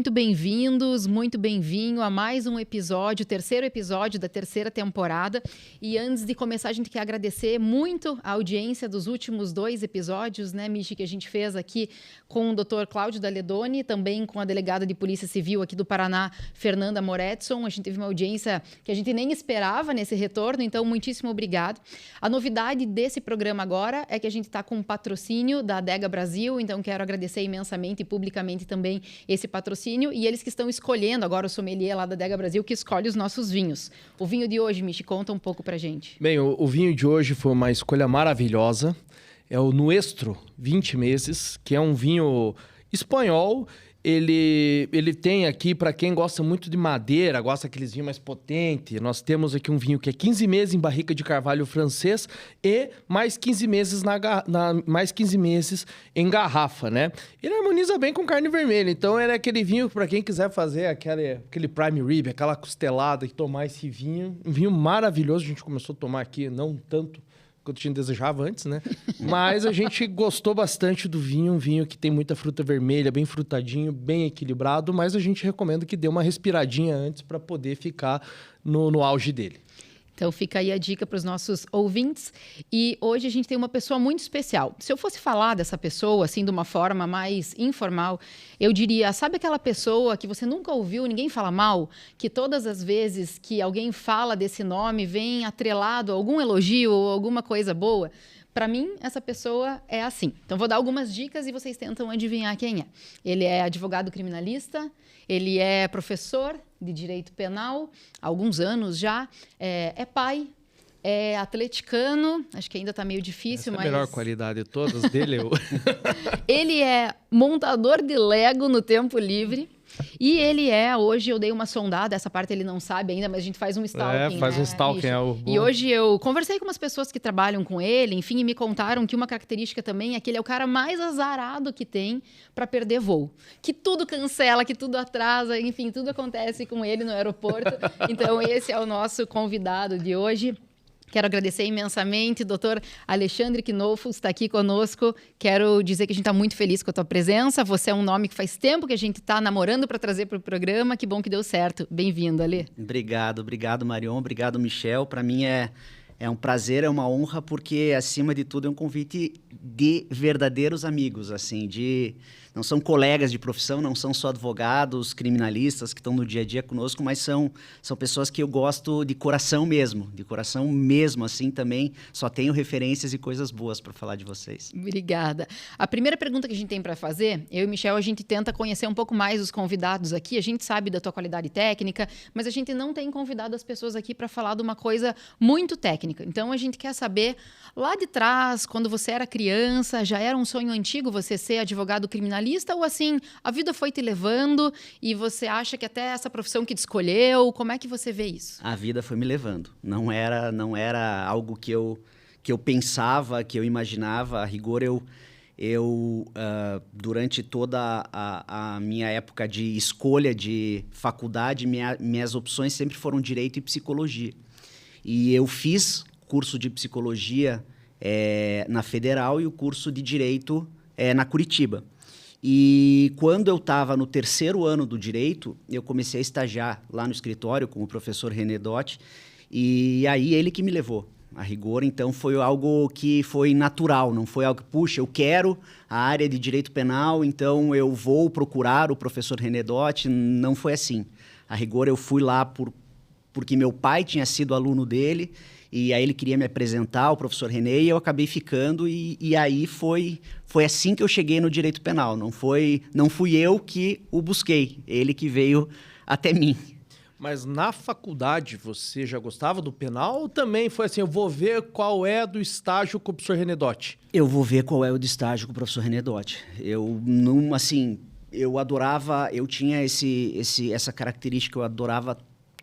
muito bem-vindos, muito bem-vindo a mais um episódio, o terceiro episódio da terceira temporada. E antes de começar, a gente quer agradecer muito a audiência dos últimos 2 episódios, né, Michi, que a gente fez aqui com o Dr. Cláudio Daledoni, também com a delegada de Polícia Civil aqui do Paraná, Fernanda Moretson. A gente teve uma audiência que a gente nem esperava nesse retorno, então muitíssimo obrigado. A novidade desse programa agora é que a gente está com um patrocínio da Adega Brasil, então quero agradecer imensamente e publicamente também esse patrocínio, e eles que estão escolhendo agora o sommelier lá da Adega Brasil, que escolhe os nossos vinhos. O vinho de hoje, Michi, conta um pouco pra gente. Bem, o vinho de hoje foi uma escolha maravilhosa. É o Nuestro 20 Meses, que é um vinho espanhol. Ele tem aqui, para quem gosta muito de madeira, gosta daqueles vinhos mais potentes, nós temos aqui um vinho que é 15 meses em barrica de carvalho francês e mais 15 meses, mais 15 meses em garrafa, né? Ele harmoniza bem com carne vermelha, então era aquele vinho para quem quiser fazer aquele prime rib, aquela costelada, e tomar esse vinho. Um vinho maravilhoso, a gente começou a tomar aqui, não tanto quanto a gente desejava antes, né? Mas a gente gostou bastante do vinho, um vinho que tem muita fruta vermelha, bem frutadinho, bem equilibrado, mas a gente recomenda que dê uma respiradinha antes para poder ficar no auge dele. Então fica aí a dica para os nossos ouvintes. E hoje a gente tem uma pessoa muito especial. Se eu fosse falar dessa pessoa, assim, de uma forma mais informal, eu diria, sabe aquela pessoa que você nunca ouviu ninguém falar mal? Que todas as vezes que alguém fala desse nome, vem atrelado a algum elogio ou alguma coisa boa? Para mim, essa pessoa é assim. Então, vou dar algumas dicas e vocês tentam adivinhar quem é. Ele é advogado criminalista, ele é professor de direito penal há alguns anos já, é pai, é atleticano, acho que ainda está meio difícil, Essa mas... é a melhor qualidade de todas dele. Ele é montador de Lego no tempo livre. E ele hoje eu dei uma sondada, essa parte ele não sabe ainda, mas a gente faz um stalking, faz né, um stalking. E hoje eu conversei com umas pessoas que trabalham com ele, enfim, e me contaram que uma característica também é que ele é o cara mais azarado que tem para perder voo. Que tudo cancela, que tudo atrasa, enfim, tudo acontece com ele no aeroporto. Então esse é o nosso convidado de hoje. Quero agradecer imensamente, doutor Alexandre Knopfel está aqui conosco. Quero dizer que a gente está muito feliz com a tua presença. Você é um nome que faz tempo que a gente está namorando para trazer para o programa. Que bom que deu certo. Bem-vindo, Ale. Obrigado, Marion. Obrigado, Michel. Para mim é um prazer, é uma honra, porque, acima de tudo, é um convite de verdadeiros amigos, assim, não são colegas de profissão, não são só advogados, criminalistas que estão no dia a dia conosco, mas são pessoas que eu gosto de coração mesmo, assim, também só tenho referências e coisas boas para falar de vocês. Obrigada. A primeira pergunta que a gente tem para fazer, eu e Michel, a gente tenta conhecer um pouco mais os convidados aqui, a gente sabe da tua qualidade técnica, mas a gente não tem convidado as pessoas aqui para falar de uma coisa muito técnica. Então, a gente quer saber, lá de trás, quando você era criança, já era um sonho antigo você ser advogado criminalista, ou assim, a vida foi te levando e você acha que até essa profissão que te escolheu, como é que você vê isso? A vida foi me levando. Não era algo que eu pensava, que eu imaginava. A rigor, durante toda a minha época de escolha de faculdade, minhas opções sempre foram direito e psicologia. E eu fiz curso de psicologia na Federal e o curso de direito na Curitiba. E quando eu estava no 3º ano do direito, eu comecei a estagiar lá no escritório com o professor René Dotti, e aí ele que me levou. A rigor, então, foi algo que foi natural, não foi algo que, puxa, eu quero a área de direito penal, então eu vou procurar o professor René Dotti. Não foi assim. A rigor, eu fui lá porque meu pai tinha sido aluno dele, e aí ele queria me apresentar ao professor René, e eu acabei ficando, e aí foi assim que eu cheguei no direito penal. Não fui eu que o busquei, ele que veio até mim. Mas na faculdade você já gostava do penal ou também foi assim, eu vou ver qual é do estágio com o professor René Dotti? Eu vou ver qual é o do estágio com o professor René Dotti. Eu adorava, eu tinha essa característica, eu adorava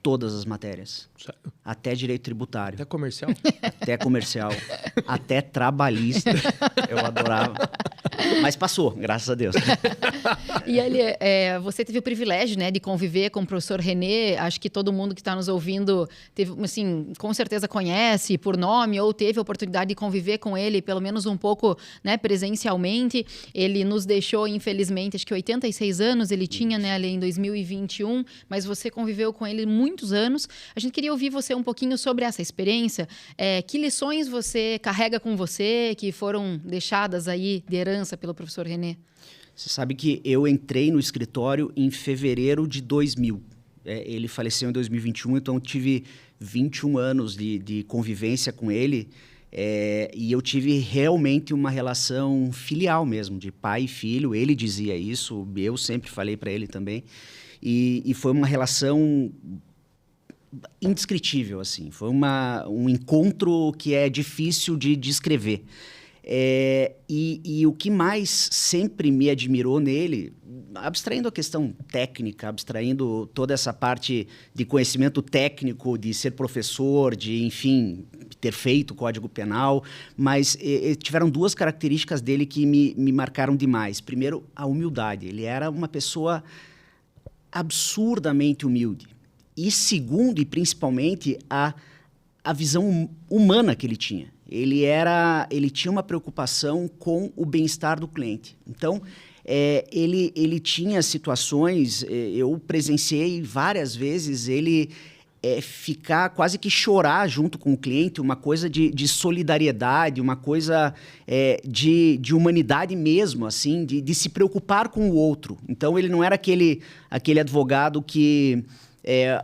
todas as matérias. Sério? Até direito tributário. Até comercial? Até comercial. Até trabalhista. Eu adorava. Mas passou, graças a Deus. E ele, você teve o privilégio, né, de conviver com o professor René. Acho que todo mundo que está nos ouvindo teve, assim, com certeza conhece por nome ou teve a oportunidade de conviver com ele, pelo menos um pouco, né, presencialmente. Ele nos deixou, infelizmente, acho que 86 anos ele tinha, né, ali em 2021, mas você conviveu com ele muitos anos. A gente queria ouvir você um pouquinho sobre essa experiência. Que lições você carrega com você, que foram deixadas aí de herança pelo professor René? Você sabe que eu entrei no escritório em fevereiro de 2000. Ele faleceu em 2021, então eu tive 21 anos de convivência com ele. E eu tive realmente uma relação filial mesmo, de pai e filho. Ele dizia isso, eu sempre falei para ele também. E foi uma relação indescritível, assim. Foi um encontro que é difícil de descrever. E o que mais sempre me admirou nele, abstraindo a questão técnica, abstraindo toda essa parte de conhecimento técnico, de ser professor, de, enfim, ter feito o Código Penal, mas tiveram duas características dele que me marcaram demais. Primeiro, a humildade. Ele era uma pessoa absurdamente humilde. E segundo, e principalmente, a visão humana que ele tinha. Ele tinha uma preocupação com o bem-estar do cliente. Então, ele tinha situações, eu presenciei várias vezes ele ficar, quase que chorar junto com o cliente, uma coisa de solidariedade, uma coisa de humanidade mesmo, assim, de se preocupar com o outro. Então, ele não era aquele advogado que...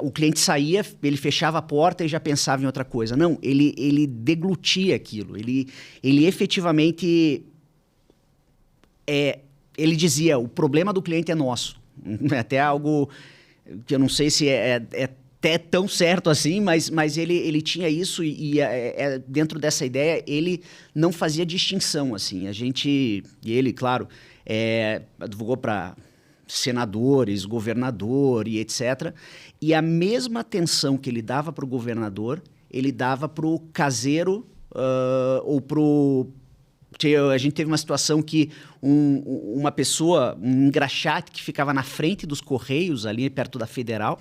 o cliente saía, ele fechava a porta e já pensava em outra coisa. Não, ele deglutia aquilo. Ele efetivamente... ele dizia, o problema do cliente é nosso. Até algo que eu não sei se é até tão certo assim, mas ele tinha isso e dentro dessa ideia ele não fazia distinção. Assim. Ele, claro, advogou para senadores, governador e etc. E a mesma atenção que ele dava para o governador, ele dava para o caseiro ou para o... A gente teve uma situação que uma pessoa, um engraxate que ficava na frente dos Correios, ali perto da Federal,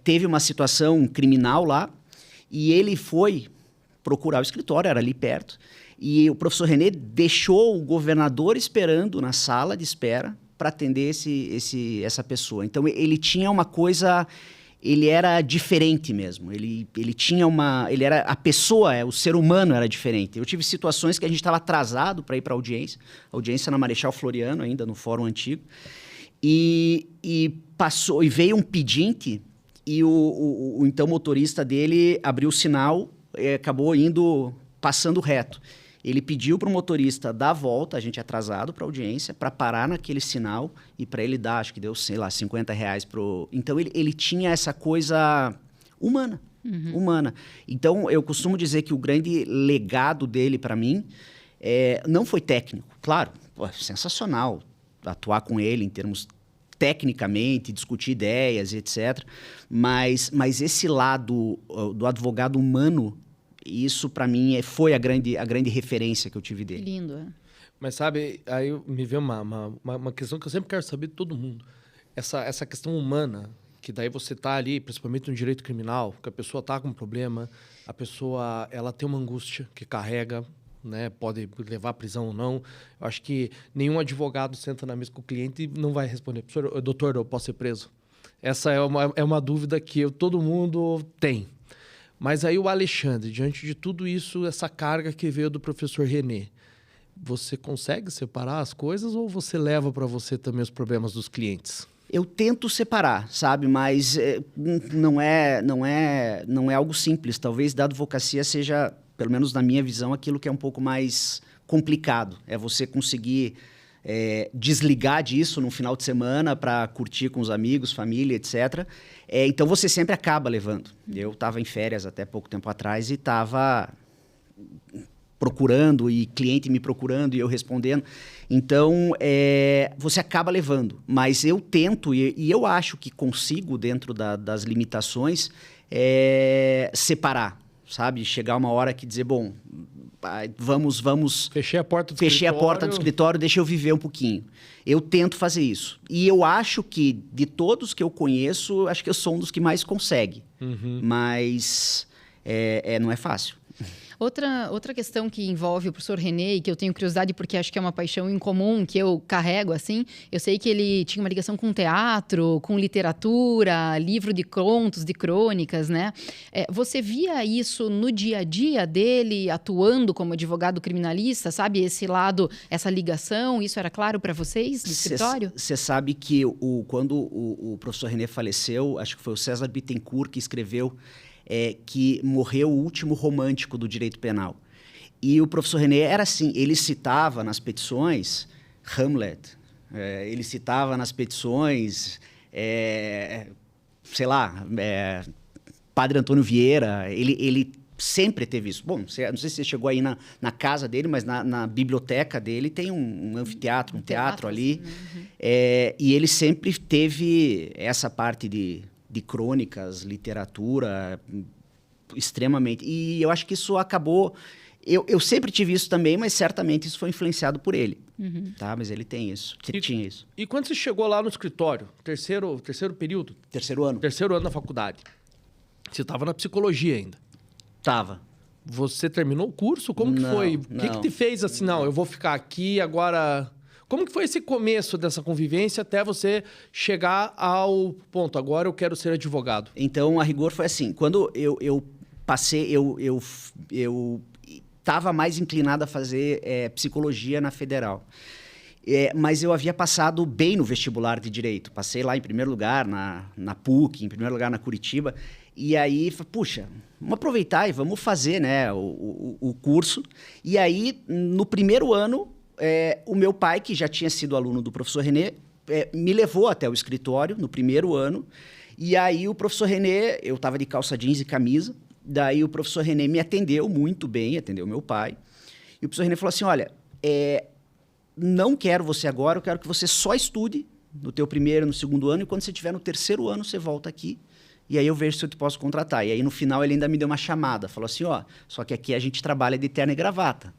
teve uma situação criminal lá e ele foi procurar o escritório, era ali perto, e o professor René deixou o governador esperando na sala de espera para atender essa pessoa. Então, ele tinha uma coisa... Ele era diferente mesmo. Ele tinha uma... Ele era a pessoa, o ser humano era diferente. Eu tive situações que a gente estava atrasado para ir para a audiência na Marechal Floriano, ainda no Fórum Antigo, e veio um pedinte e o então motorista dele abriu o sinal, acabou passando reto. Ele pediu para o motorista dar a volta, a gente atrasado para a audiência, para parar naquele sinal e para ele dar, acho que deu, sei lá, R$50 pro... Então, ele tinha essa coisa humana, humana. Então, eu costumo dizer que o grande legado dele para mim não foi técnico. Claro, sensacional atuar com ele em termos tecnicamente, discutir ideias, etc. Mas esse lado do advogado humano, isso, para mim, foi a grande referência que eu tive dele. Lindo, Mas, sabe, aí me veio uma questão que eu sempre quero saber de todo mundo. Essa questão humana, que daí você está ali, principalmente no direito criminal, que a pessoa está com um problema, a pessoa ela tem uma angústia que carrega, né, pode levar à prisão ou não. Eu acho que nenhum advogado senta na mesa com o cliente e não vai responder, doutor, eu posso ser preso? Essa é uma dúvida que todo mundo tem. Mas aí o Alexandre, diante de tudo isso, essa carga que veio do professor René, você consegue separar as coisas ou você leva para você também os problemas dos clientes? Eu tento separar, sabe? Mas não é algo simples. Talvez da advocacia seja, pelo menos na minha visão, aquilo que é um pouco mais complicado. É você conseguir desligar disso no final de semana para curtir com os amigos, família, etc. Então, você sempre acaba levando. Eu estava em férias até pouco tempo atrás e estava procurando, e cliente me procurando e eu respondendo. Então, você acaba levando. Mas eu tento, e eu acho que consigo, dentro das limitações, separar, sabe? Chegar uma hora que dizer, bom, vamos... Fechei a porta do Fechei escritório. a porta do escritório, deixa eu viver um pouquinho. Eu tento fazer isso. E eu acho que, de todos que eu conheço, acho que eu sou um dos que mais consegue. Mas não é fácil. Outra questão que envolve o professor René e que eu tenho curiosidade porque acho que é uma paixão em comum que eu carrego, assim, eu sei que ele tinha uma ligação com teatro, com literatura, livro de contos, de crônicas, né? Você via isso no dia a dia dele, atuando como advogado criminalista, sabe? Esse lado, essa ligação, isso era claro para vocês no escritório? Você sabe que quando o professor René faleceu, acho que foi o César Bittencourt que escreveu que morreu o último romântico do direito penal. E o professor René era assim, ele citava nas petições Hamlet, ele citava nas petições, sei lá, Padre Antônio Vieira, ele sempre teve isso. Bom, não sei se você chegou aí na casa dele, mas na biblioteca dele tem um anfiteatro, um teatro ali. E ele sempre teve essa parte de crônicas, literatura, extremamente. E eu acho que isso acabou... Eu sempre tive isso também, mas certamente isso foi influenciado por ele. Tá? Mas ele tem isso, tinha isso. E quando você chegou lá no escritório, terceiro período? Terceiro ano. Terceiro ano da faculdade. Você estava na psicologia ainda. Tava. Você terminou o curso? Como que foi? O que te fez assim, não, eu vou ficar aqui agora... Como que foi esse começo dessa convivência até você chegar ao ponto, agora eu quero ser advogado? Então, a rigor foi assim, quando eu passei, eu estava mais inclinado a fazer psicologia na Federal. Mas eu havia passado bem no vestibular de Direito. Passei lá em primeiro lugar na PUC, em primeiro lugar na Curitiba. E aí, puxa, vamos aproveitar e vamos fazer, né, o curso. E aí, no primeiro ano... o meu pai, que já tinha sido aluno do professor René, me levou até o escritório no primeiro ano. E aí o professor René, eu estava de calça jeans e camisa, daí o professor René me atendeu muito bem, atendeu meu pai. E o professor René falou assim, olha, não quero você agora, eu quero que você só estude no teu primeiro, no segundo ano, e quando você estiver no terceiro ano, você volta aqui. E aí eu vejo se eu te posso contratar. E aí, no final, ele ainda me deu uma chamada. Falou assim, só que aqui a gente trabalha de terno e gravata.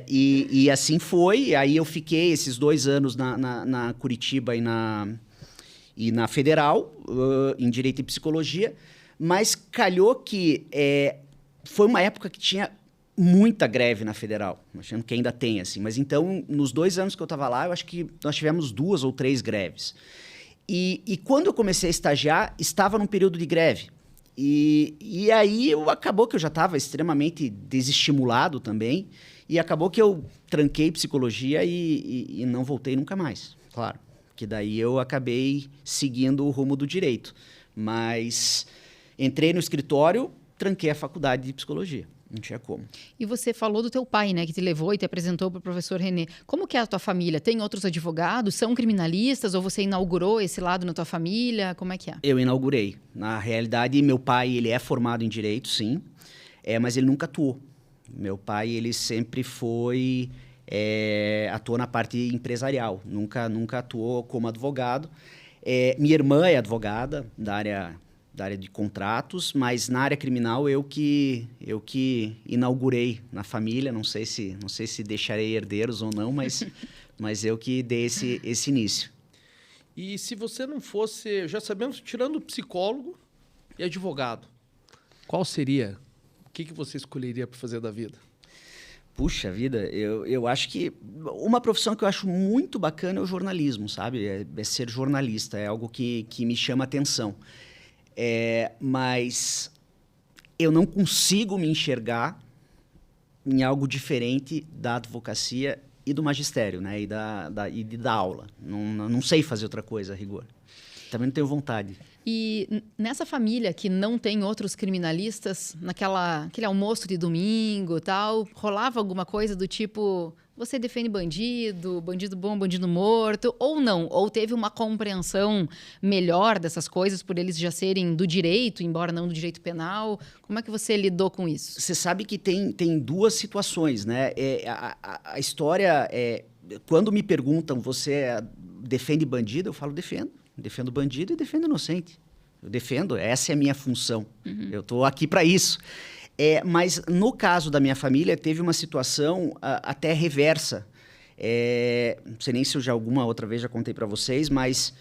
E assim foi. E aí eu fiquei esses 2 anos na Curitiba e na Federal, em Direito e Psicologia. Mas calhou que foi uma época que tinha muita greve na Federal. Achando que ainda tem, assim. Mas então, nos 2 anos que eu estava lá, eu acho que nós tivemos 2 ou 3 greves. E quando eu comecei a estagiar, estava num período de greve. E aí acabou que eu já estava extremamente desestimulado também. E acabou que eu tranquei psicologia e não voltei nunca mais, claro. Que daí eu acabei seguindo o rumo do direito. Mas entrei no escritório, tranquei a faculdade de psicologia. Não tinha como. E você falou do teu pai, né? Que te levou e te apresentou para o professor René. Como que é a tua família? Tem outros advogados? São criminalistas? Ou você inaugurou esse lado na tua família? Como é que é? Eu inaugurei. Na realidade, meu pai, ele é formado em Direito, sim. Mas ele nunca atuou. Meu pai, ele sempre foi... atuou na parte empresarial. Nunca atuou como advogado. Minha irmã é advogada da área de contratos, mas na área criminal eu que inaugurei na família, não sei se deixarei herdeiros ou não, mas eu que dei esse início. E se você não fosse, já sabemos, tirando psicólogo e advogado, qual seria? O que você escolheria para fazer da vida? Puxa vida, eu acho que uma profissão que eu acho muito bacana é o jornalismo, sabe? É ser jornalista, é algo que me chama atenção. Mas eu não consigo me enxergar em algo diferente da advocacia e do magistério, né? E da aula. Não sei fazer outra coisa, a rigor. Também não tenho vontade. E nessa família que não tem outros criminalistas, aquele almoço de domingo e tal, rolava alguma coisa do tipo... Você defende bandido bom, bandido morto, ou não? Ou teve uma compreensão melhor dessas coisas por eles já serem do direito, embora não do direito penal? Como é que você lidou com isso? Você sabe que tem 2 situações, né? A história quando me perguntam, você defende bandido? Eu falo, defendo. Defendo bandido e defendo inocente. Eu defendo, essa é a minha função. Eu estou aqui para isso. Mas no caso da minha família, teve uma situação até reversa. Não sei nem se eu já alguma outra vez já contei para vocês, mas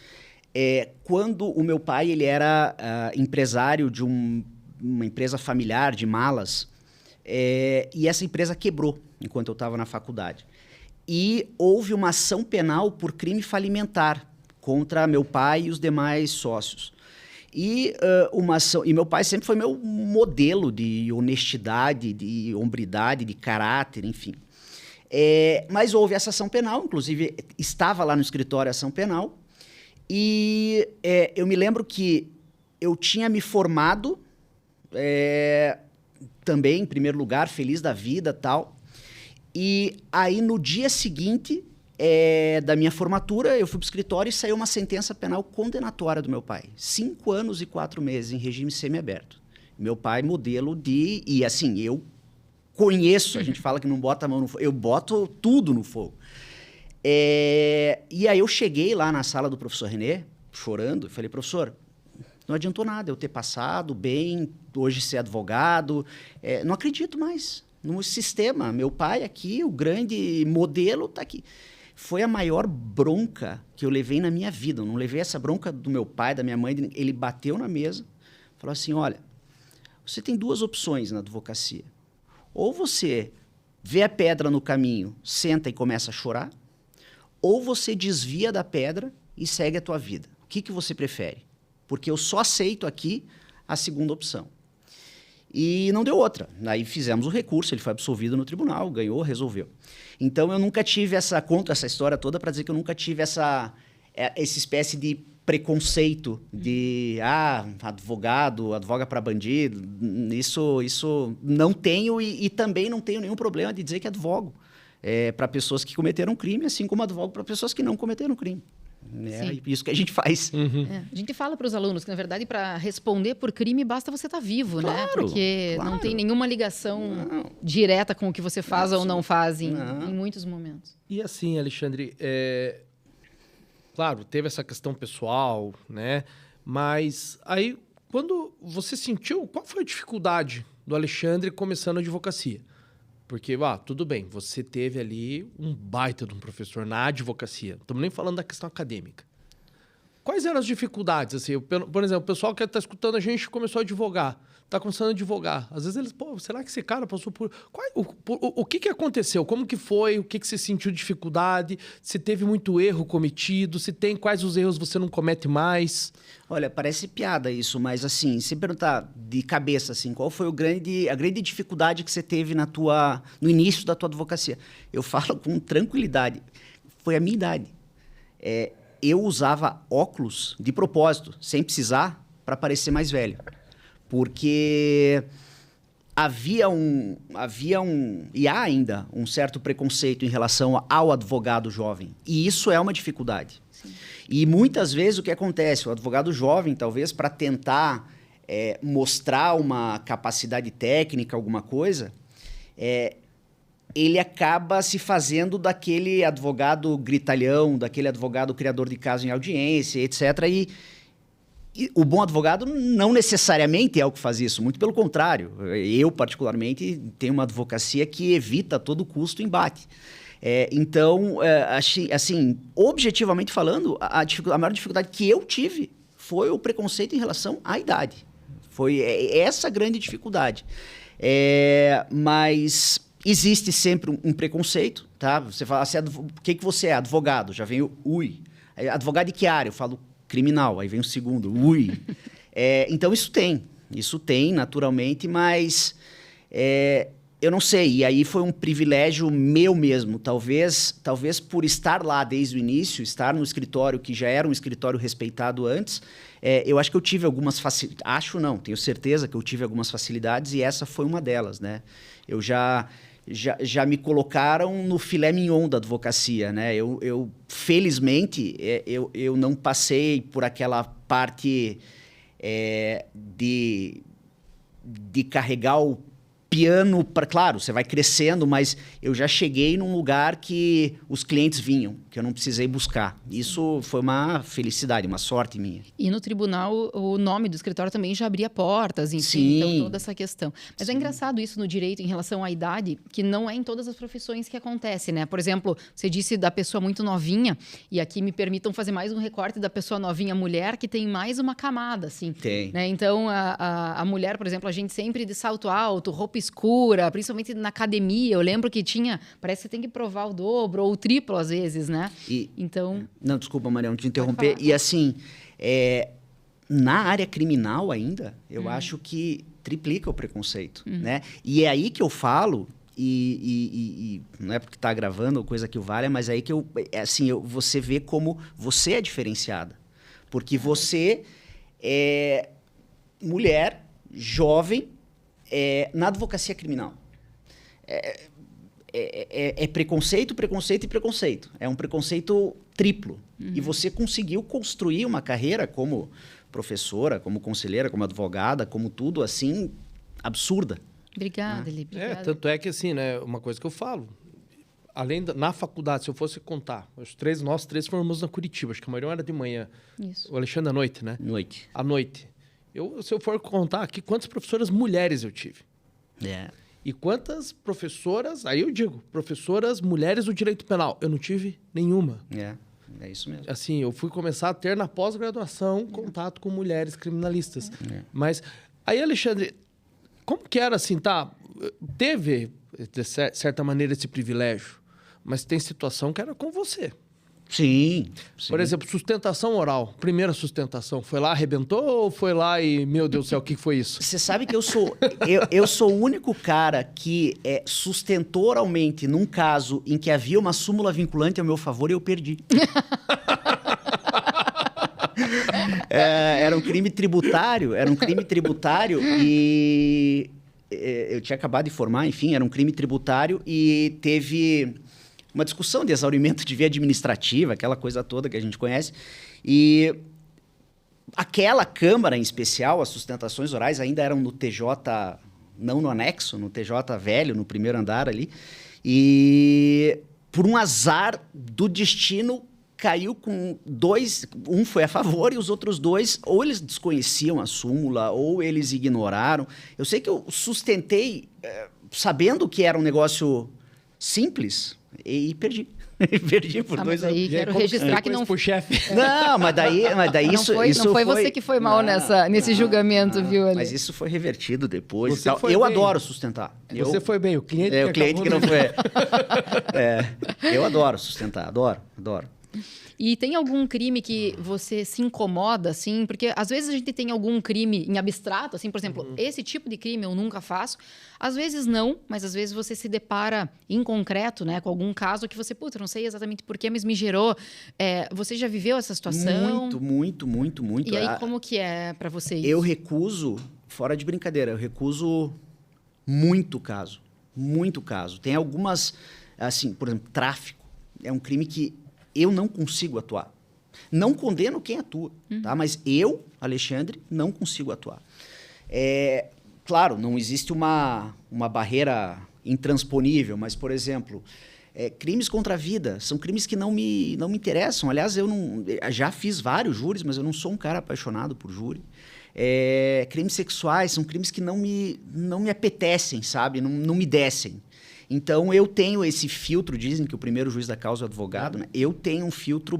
quando o meu pai ele era empresário de uma empresa familiar de malas, e essa empresa quebrou enquanto eu estava na faculdade. E houve uma ação penal por crime falimentar contra meu pai e os demais sócios. E meu pai sempre foi meu modelo de honestidade, de hombridade, de caráter, enfim. Mas houve essa ação penal, inclusive estava lá no escritório a ação penal, e eu me lembro que eu tinha me formado também, em primeiro lugar, feliz da vida, tal. E aí, no dia seguinte da minha formatura, eu fui para o escritório e saiu uma sentença penal condenatória do meu pai. 5 anos e 4 meses em regime semiaberto. Meu pai, modelo de... E assim, eu conheço, a gente fala que não bota a mão no fogo, eu boto tudo no fogo. E aí eu cheguei lá na sala do professor René, chorando, e falei, professor, não adiantou nada eu ter passado bem, hoje ser advogado, não acredito mais no sistema. Meu pai aqui, o grande modelo, está aqui. Foi a maior bronca que eu levei na minha vida. Eu não levei essa bronca do meu pai, da minha mãe. Ele bateu na mesa, falou assim, olha, você tem 2 opções na advocacia. Ou você vê a pedra no caminho, senta e começa a chorar, ou você desvia da pedra e segue a tua vida. O que você prefere? Porque eu só aceito aqui a segunda opção. E não deu outra. Aí fizemos o recurso, ele foi absolvido no tribunal, ganhou, resolveu. Então, eu nunca tive conto essa história toda para dizer que eu nunca tive essa espécie de preconceito de, advogado, advoga para bandido. Isso não tenho e também não tenho nenhum problema de dizer que advogo para pessoas que cometeram crime, assim como advogo para pessoas que não cometeram crime. É isso que a gente faz. Uhum. A gente fala para os alunos que, na verdade, para responder por crime, basta você estar vivo, claro, né? Porque claro. não tem nenhuma ligação direta com o que você faz ou não faz em muitos momentos. E assim, Alexandre, claro, teve essa questão pessoal, né? Mas aí, quando você sentiu, qual foi a dificuldade do Alexandre começando a advocacia? Porque, tudo bem, você teve ali um baita de um professor na advocacia. Não estamos nem falando da questão acadêmica. Quais eram as dificuldades? Assim, por exemplo, o pessoal que está escutando a gente começou a advogar, está começando a advogar. Às vezes eles, será que esse cara passou por... O que aconteceu? Como que foi? O que você sentiu dificuldade? Se teve muito erro cometido? Se tem, quais os erros você não comete mais? Olha, parece piada isso, mas assim, se perguntar de cabeça, assim, qual foi a grande dificuldade que você teve no início da tua advocacia? Eu falo com tranquilidade. Foi a minha idade. Eu usava óculos de propósito, sem precisar, para parecer mais velho. Porque havia e há ainda um certo preconceito em relação ao advogado jovem. E isso é uma dificuldade. Sim. E muitas vezes o que acontece? O advogado jovem, talvez, para tentar mostrar uma capacidade técnica, alguma coisa, ele acaba se fazendo daquele advogado gritalhão, daquele advogado criador de caso em audiência, etc. E o bom advogado não necessariamente é o que faz isso, muito pelo contrário. Eu, particularmente, tenho uma advocacia que evita a todo custo o embate. Então, assim, objetivamente falando, a maior dificuldade que eu tive foi o preconceito em relação à idade. Foi essa a grande dificuldade. Mas existe sempre um preconceito, tá? Você fala assim, o que você é? Advogado. Já vem o ui. Advogado de que área? Eu falo criminal. Aí vem o segundo, ui. Então, isso tem, naturalmente, mas eu não sei. E aí foi um privilégio meu mesmo. Talvez por estar lá desde o início, estar no escritório, que já era um escritório respeitado antes, eu acho que eu tive algumas facilidades. Acho não, tenho certeza que eu tive algumas facilidades e essa foi uma delas, né? Eu já me colocaram no filé mignon da advocacia, né? Eu felizmente, eu não passei por aquela parte de carregar o piano para... Claro, você vai crescendo, mas eu já cheguei num lugar que os clientes vinham. que eu não precisei buscar. Isso foi uma felicidade, uma sorte minha. E no tribunal, o nome do escritório também já abria portas, enfim, Sim. então toda essa questão. Mas é engraçado isso no direito em relação à idade, que não é em todas as profissões que acontece, né? Por exemplo, você disse da pessoa muito novinha, e aqui me permitam fazer mais um recorte da pessoa novinha mulher, que tem mais uma camada, assim. Tem. Né? Então, a mulher, por exemplo, a gente sempre de salto alto, roupa escura, principalmente na academia. Eu lembro que tinha, parece que você tem que provar o dobro ou o triplo às vezes, né? Então... Não, desculpa, Mariana, te interromper. E assim, na área criminal ainda, eu acho que triplica o preconceito, né? E é aí que eu falo, e não é porque está gravando ou coisa que o valha, mas é aí que você vê como você é diferenciada. Porque você é mulher, jovem, na advocacia criminal. É preconceito, preconceito e preconceito. É um preconceito triplo. E você conseguiu construir uma carreira como professora, como conselheira, como advogada, como tudo assim, absurda. Obrigada, Eli. Obrigada. Tanto é que assim, né, uma coisa que eu falo, na faculdade, se eu fosse contar, nós três formamos na Curitiba, acho que a maioria era de manhã. Isso. O Alexandre à noite, né? Noite. À noite. Se eu for contar aqui, quantas professoras mulheres eu tive? E quantas professoras, aí eu digo, professoras mulheres do direito penal, eu não tive nenhuma. É isso mesmo. Assim, eu fui começar a ter na pós-graduação contato com mulheres criminalistas. Mas aí, Alexandre, como que era assim, tá? Teve, de certa maneira, esse privilégio, mas tem situação que era com você. Sim. Por exemplo, sustentação oral. Primeira sustentação. Foi lá, arrebentou ou foi lá e, meu Deus do céu, o que foi isso? Você sabe que eu sou o único cara que sustentou oralmente num caso em que havia uma súmula vinculante ao meu favor e eu perdi. Era um crime tributário e eu tinha acabado de formar, enfim, era um crime tributário e teve uma discussão de exaurimento de via administrativa, aquela coisa toda que a gente conhece. E aquela Câmara em especial, as sustentações orais ainda eram no TJ, não no anexo, no TJ velho, no primeiro andar ali. E por um azar do destino, caiu com dois, um foi a favor e os outros dois, ou eles desconheciam a súmula, ou eles ignoraram. Eu sei que eu sustentei, sabendo que era um negócio simples, e perdi. Perdi por 2 anos. Aí quero registrar que não foi chefe. Não, mas daí isso não foi você que foi mal nesse julgamento, viu, Ali? Mas isso foi revertido depois. Você foi eu bem. Adoro sustentar. Você foi bem, o cliente o cliente que não foi. Eu adoro sustentar, adoro. E tem algum crime que você se incomoda, assim? Porque às vezes a gente tem algum crime em abstrato, assim, por exemplo, esse tipo de crime eu nunca faço. Às vezes não, mas às vezes você se depara em concreto, né, com algum caso que você, não sei exatamente porquê, mas me gerou. Você já viveu essa situação? Muito. E aí, como que é para você isso? Eu recuso, fora de brincadeira, eu recuso muito caso. Muito caso. Tem algumas, assim, por exemplo, tráfico. É um crime que eu não consigo atuar. Não condeno quem atua, tá? Mas eu, Alexandre, não consigo atuar. Claro, não existe uma barreira intransponível, mas, por exemplo, crimes contra a vida são crimes que não me interessam. Aliás, eu já fiz vários júris, mas eu não sou um cara apaixonado por júri. Crimes sexuais são crimes que não me apetecem, sabe? Não me descem. Então, eu tenho esse filtro, dizem que o primeiro juiz da causa é o advogado, né? Eu tenho um filtro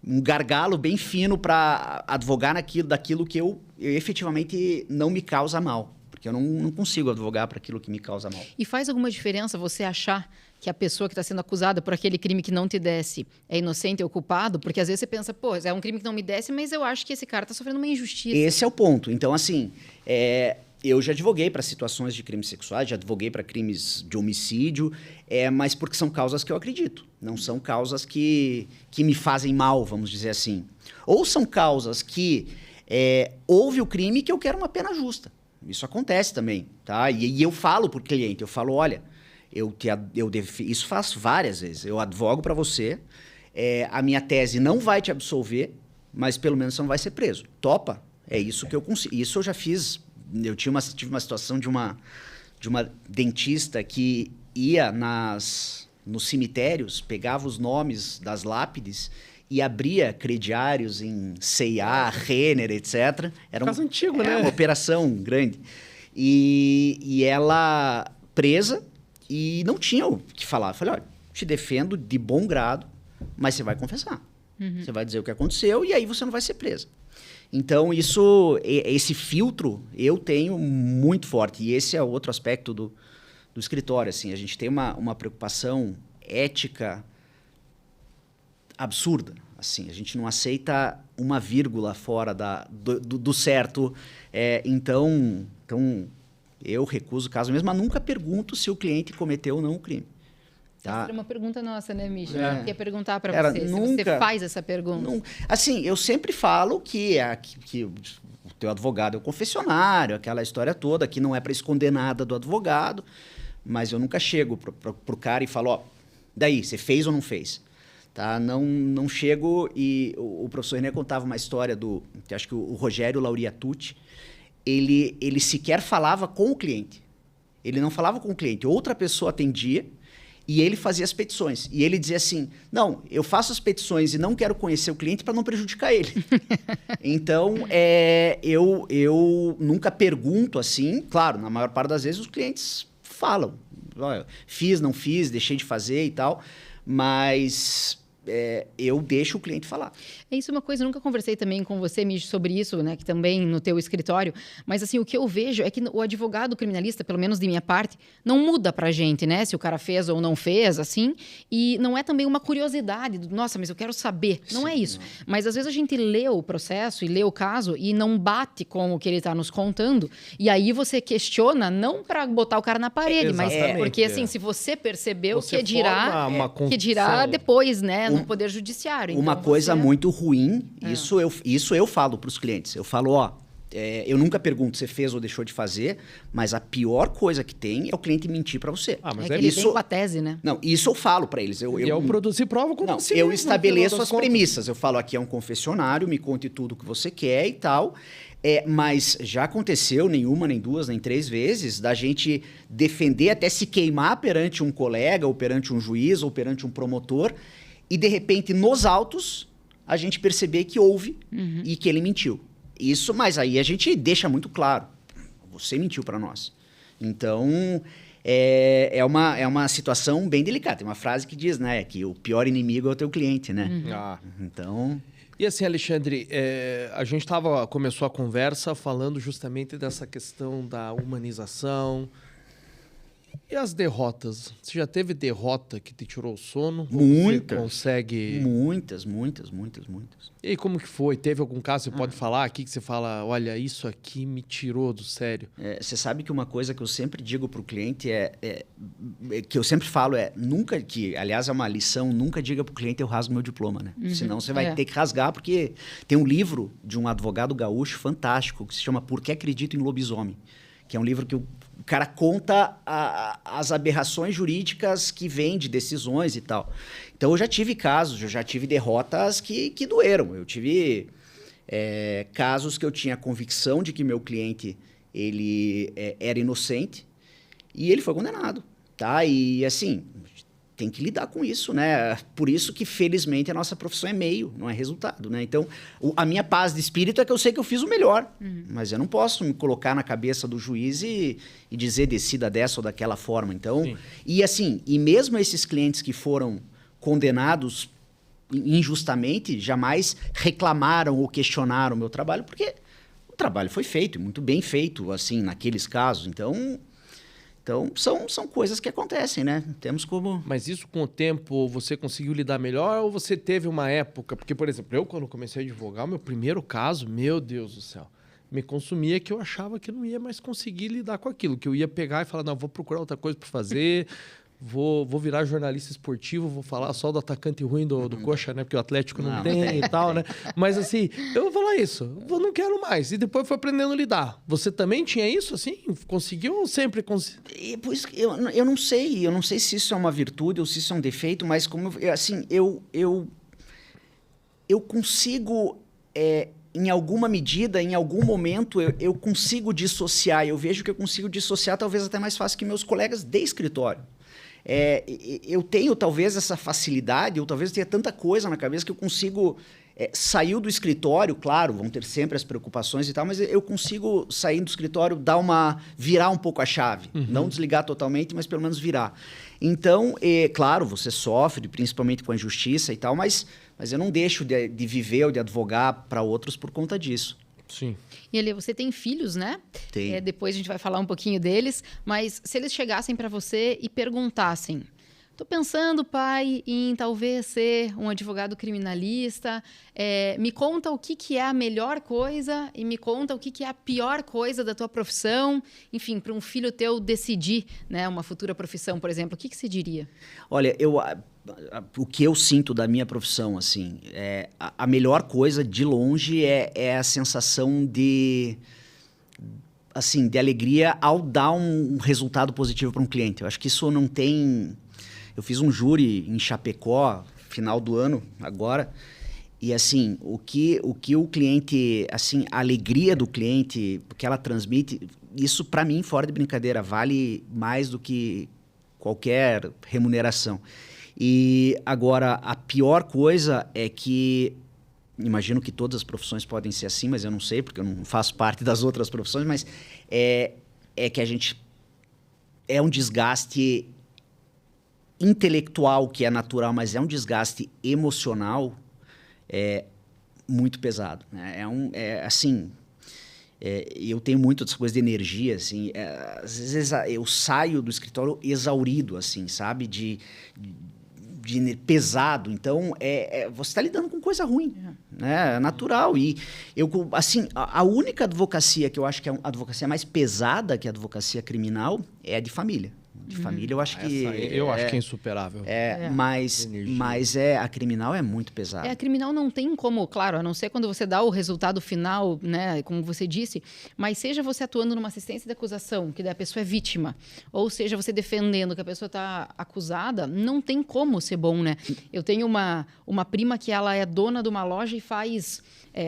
um gargalo bem fino para advogar daquilo que eu efetivamente não me causa mal. Porque eu não consigo advogar para aquilo que me causa mal. E faz alguma diferença você achar que a pessoa que está sendo acusada por aquele crime que não te desce é inocente ou culpado? Porque às vezes você pensa, é um crime que não me desce, mas eu acho que esse cara está sofrendo uma injustiça. Esse é o ponto. Então, assim, eu já advoguei para situações de crimes sexuais, já advoguei para crimes de homicídio, mas porque são causas que eu acredito. Não são causas que me fazem mal, vamos dizer assim. Ou são causas que houve o crime que eu quero uma pena justa. Isso acontece também, tá? E eu falo para o cliente, eu falo, olha, isso faço várias vezes. Eu advogo para você, a minha tese não vai te absolver, mas pelo menos você não vai ser preso. Topa? É isso que eu consigo. Isso eu já fiz. Eu tive uma situação de uma dentista que ia nas nos cemitérios, pegava os nomes das lápides e abria crediários em C&A, Renner, etc. Era Caso antigo, né? uma operação grande. E ela presa e não tinha o que falar. Eu falei, olha, te defendo de bom grado, mas você vai confessar. Você vai dizer o que aconteceu e aí você não vai ser presa. Então, esse filtro eu tenho muito forte. E esse é outro aspecto do escritório. Assim, a gente tem uma preocupação ética absurda. Assim, a gente não aceita uma vírgula fora do certo. Então, eu recuso o caso mesmo, mas nunca pergunto se o cliente cometeu ou não o crime. Tá? Essa era uma pergunta nossa, né, Misha? É. Eu queria perguntar para você, Nunca, se você faz essa pergunta. Assim, eu sempre falo que o teu advogado é o confessionário, aquela história toda, que não é para esconder nada do advogado, mas eu nunca chego pro cara e falo, ó, daí, você fez ou não fez? Tá? Não chego e o professor René contava uma história que acho que o Rogério Lauriatucci, ele sequer falava com o cliente. Ele não falava com o cliente, outra pessoa atendia, e ele fazia as petições. E ele dizia assim, não, eu faço as petições e não quero conhecer o cliente para não prejudicar ele. Então, eu nunca pergunto assim. Claro, na maior parte das vezes os clientes falam. Olha, fiz, não fiz, deixei de fazer e tal. Mas eu deixo o cliente falar. Isso é uma coisa, eu nunca conversei também com você, Mijo, sobre isso, né, que também no teu escritório, mas assim, o que eu vejo é que o advogado criminalista, pelo menos de minha parte, não muda pra gente, né, se o cara fez ou não fez, assim, e não é também uma curiosidade, nossa, mas eu quero saber, não é isso. Não. Mas às vezes a gente lê o processo e lê o caso e não bate com o que ele tá nos contando, e aí você questiona, não pra botar o cara na parede, mas porque assim, se você percebeu, você que dirá depois, né, no Poder Judiciário. Uma então, coisa muito ruim, isso eu falo para os clientes. Eu falo, ó, eu nunca pergunto se fez ou deixou de fazer, mas a pior coisa que tem é o cliente mentir para você. Mas que ele vem com a tese, né? Não, isso eu falo para eles. Eu produzi prova com você. Eu estabeleço as premissas. Eu falo, aqui é um confessionário, me conte tudo o que você quer e tal. Mas já aconteceu nenhuma, nem duas, nem três vezes da gente defender, até se queimar perante um colega, ou perante um juiz, ou perante um promotor, e de repente, nos autos, a gente perceber que houve e que ele mentiu. Isso, mas aí a gente deixa muito claro. Você mentiu para nós. Então, é uma situação bem delicada. Tem uma frase que diz, né, que o pior inimigo é o teu cliente, né? Então... E assim, Alexandre, a gente começou a conversa falando justamente dessa questão da humanização. E as derrotas? Você já teve derrota que te tirou o sono? Muitas. Você consegue... Muitas. E aí, como que foi? Teve algum caso que você pode falar aqui que você fala, olha, isso aqui me tirou do sério? Você sabe que uma coisa que eu sempre digo para o cliente que eu sempre falo nunca, que aliás é uma lição, nunca diga para o cliente eu rasgo meu diploma, né? Senão você vai ter que rasgar, porque tem um livro de um advogado gaúcho fantástico que se chama Por que Acredito em Lobisomem? Que é um livro que o cara conta as aberrações jurídicas que vêm de decisões e tal. Então, eu já tive casos, eu já tive derrotas que doeram. Eu tive casos que eu tinha convicção de que meu cliente ele era inocente e ele foi condenado. Tá? E, assim, tem que lidar com isso, né? Por isso que, felizmente, a nossa profissão é meio, não é resultado, né? Então, a minha paz de espírito é que eu sei que eu fiz o melhor, mas eu não posso me colocar na cabeça do juiz e dizer decida dessa ou daquela forma. Então, e mesmo esses clientes que foram condenados injustamente, jamais reclamaram ou questionaram o meu trabalho, porque o trabalho foi feito, muito bem feito, assim, naqueles casos. Então, são coisas que acontecem, né? Temos como... Mas isso, com o tempo, você conseguiu lidar melhor ou você teve uma época... Porque, por exemplo, eu, quando comecei a advogar, o meu primeiro caso, meu Deus do céu, me consumia que eu achava que eu não ia mais conseguir lidar com aquilo, que eu ia pegar e falar, não, vou procurar outra coisa para fazer... Vou virar jornalista esportivo, vou falar só do atacante ruim do Coxa, né? Porque o Atlético não tem e tal, né? Mas assim, eu vou falar isso, eu não quero mais. E depois fui aprendendo a lidar. Você também tinha isso, assim? Conseguiu ou sempre conseguiu? Eu não sei se isso é uma virtude ou se isso é um defeito, mas como assim, eu consigo... em alguma medida, em algum momento, eu consigo dissociar. Eu vejo que eu consigo dissociar talvez até mais fácil que meus colegas de escritório. eu tenho talvez essa facilidade, ou talvez tenha tanta coisa na cabeça que eu consigo... saiu do escritório, claro, vão ter sempre as preocupações e tal, mas eu consigo sair do escritório, virar um pouco a chave. Não desligar totalmente, mas pelo menos virar. Então, claro, você sofre, principalmente com a injustiça e tal, mas eu não deixo de viver ou de advogar para outros por conta disso. Sim. E Elê, você tem filhos, né? Tem. Depois a gente vai falar um pouquinho deles, mas se eles chegassem para você e perguntassem: tô pensando, pai, em talvez ser um advogado criminalista. Me conta o que é a melhor coisa e me conta o que é a pior coisa da tua profissão. Enfim, para um filho teu decidir, né, uma futura profissão, por exemplo, o que você diria? Olha, o que eu sinto da minha profissão, assim, a melhor coisa, de longe, é a sensação de alegria ao dar um resultado positivo para um cliente. Eu acho que isso não tem... Eu fiz um júri em Chapecó, final do ano, agora, e assim, o que o cliente, assim, a alegria do cliente, o que ela transmite, isso para mim, fora de brincadeira, vale mais do que qualquer remuneração. E agora, a pior coisa é que, imagino que todas as profissões podem ser assim, mas eu não sei, porque eu não faço parte das outras profissões, mas é que a gente... É um desgaste intelectual, que é natural, mas é um desgaste emocional muito pesado, né? Eu tenho muito dessas coisas de energia, assim, às vezes eu saio do escritório exaurido, assim, sabe, de pesado. Então, você está lidando com coisa ruim, né? É natural. E eu, assim, a única advocacia que eu acho que é a advocacia mais pesada que a advocacia criminal é a de família. De família, eu acho que... Eu acho que é insuperável. Mas a criminal é muito pesada. A criminal não tem como, claro, a não ser quando você dá o resultado final, né, como você disse, mas seja você atuando numa assistência de acusação, que a pessoa é vítima, ou seja você defendendo que a pessoa está acusada, não tem como ser bom, né? Eu tenho uma prima que ela é dona de uma loja e faz...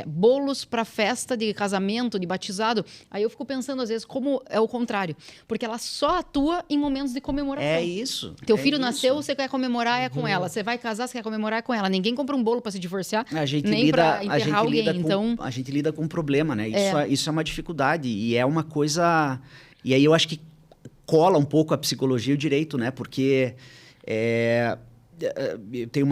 bolos para festa de casamento, de batizado. Aí eu fico pensando, às vezes, como é o contrário. Porque ela só atua em momentos de comemoração. É isso. Teu filho nasceu, você quer comemorar, com ela. Você vai casar, você quer comemorar, com ela. Ninguém compra um bolo para se divorciar, nem para enterrar alguém. A gente lida com um problema, né? Isso é uma dificuldade. E é uma coisa... E aí eu acho que cola um pouco a psicologia e o direito, né? Porque... Eu tenho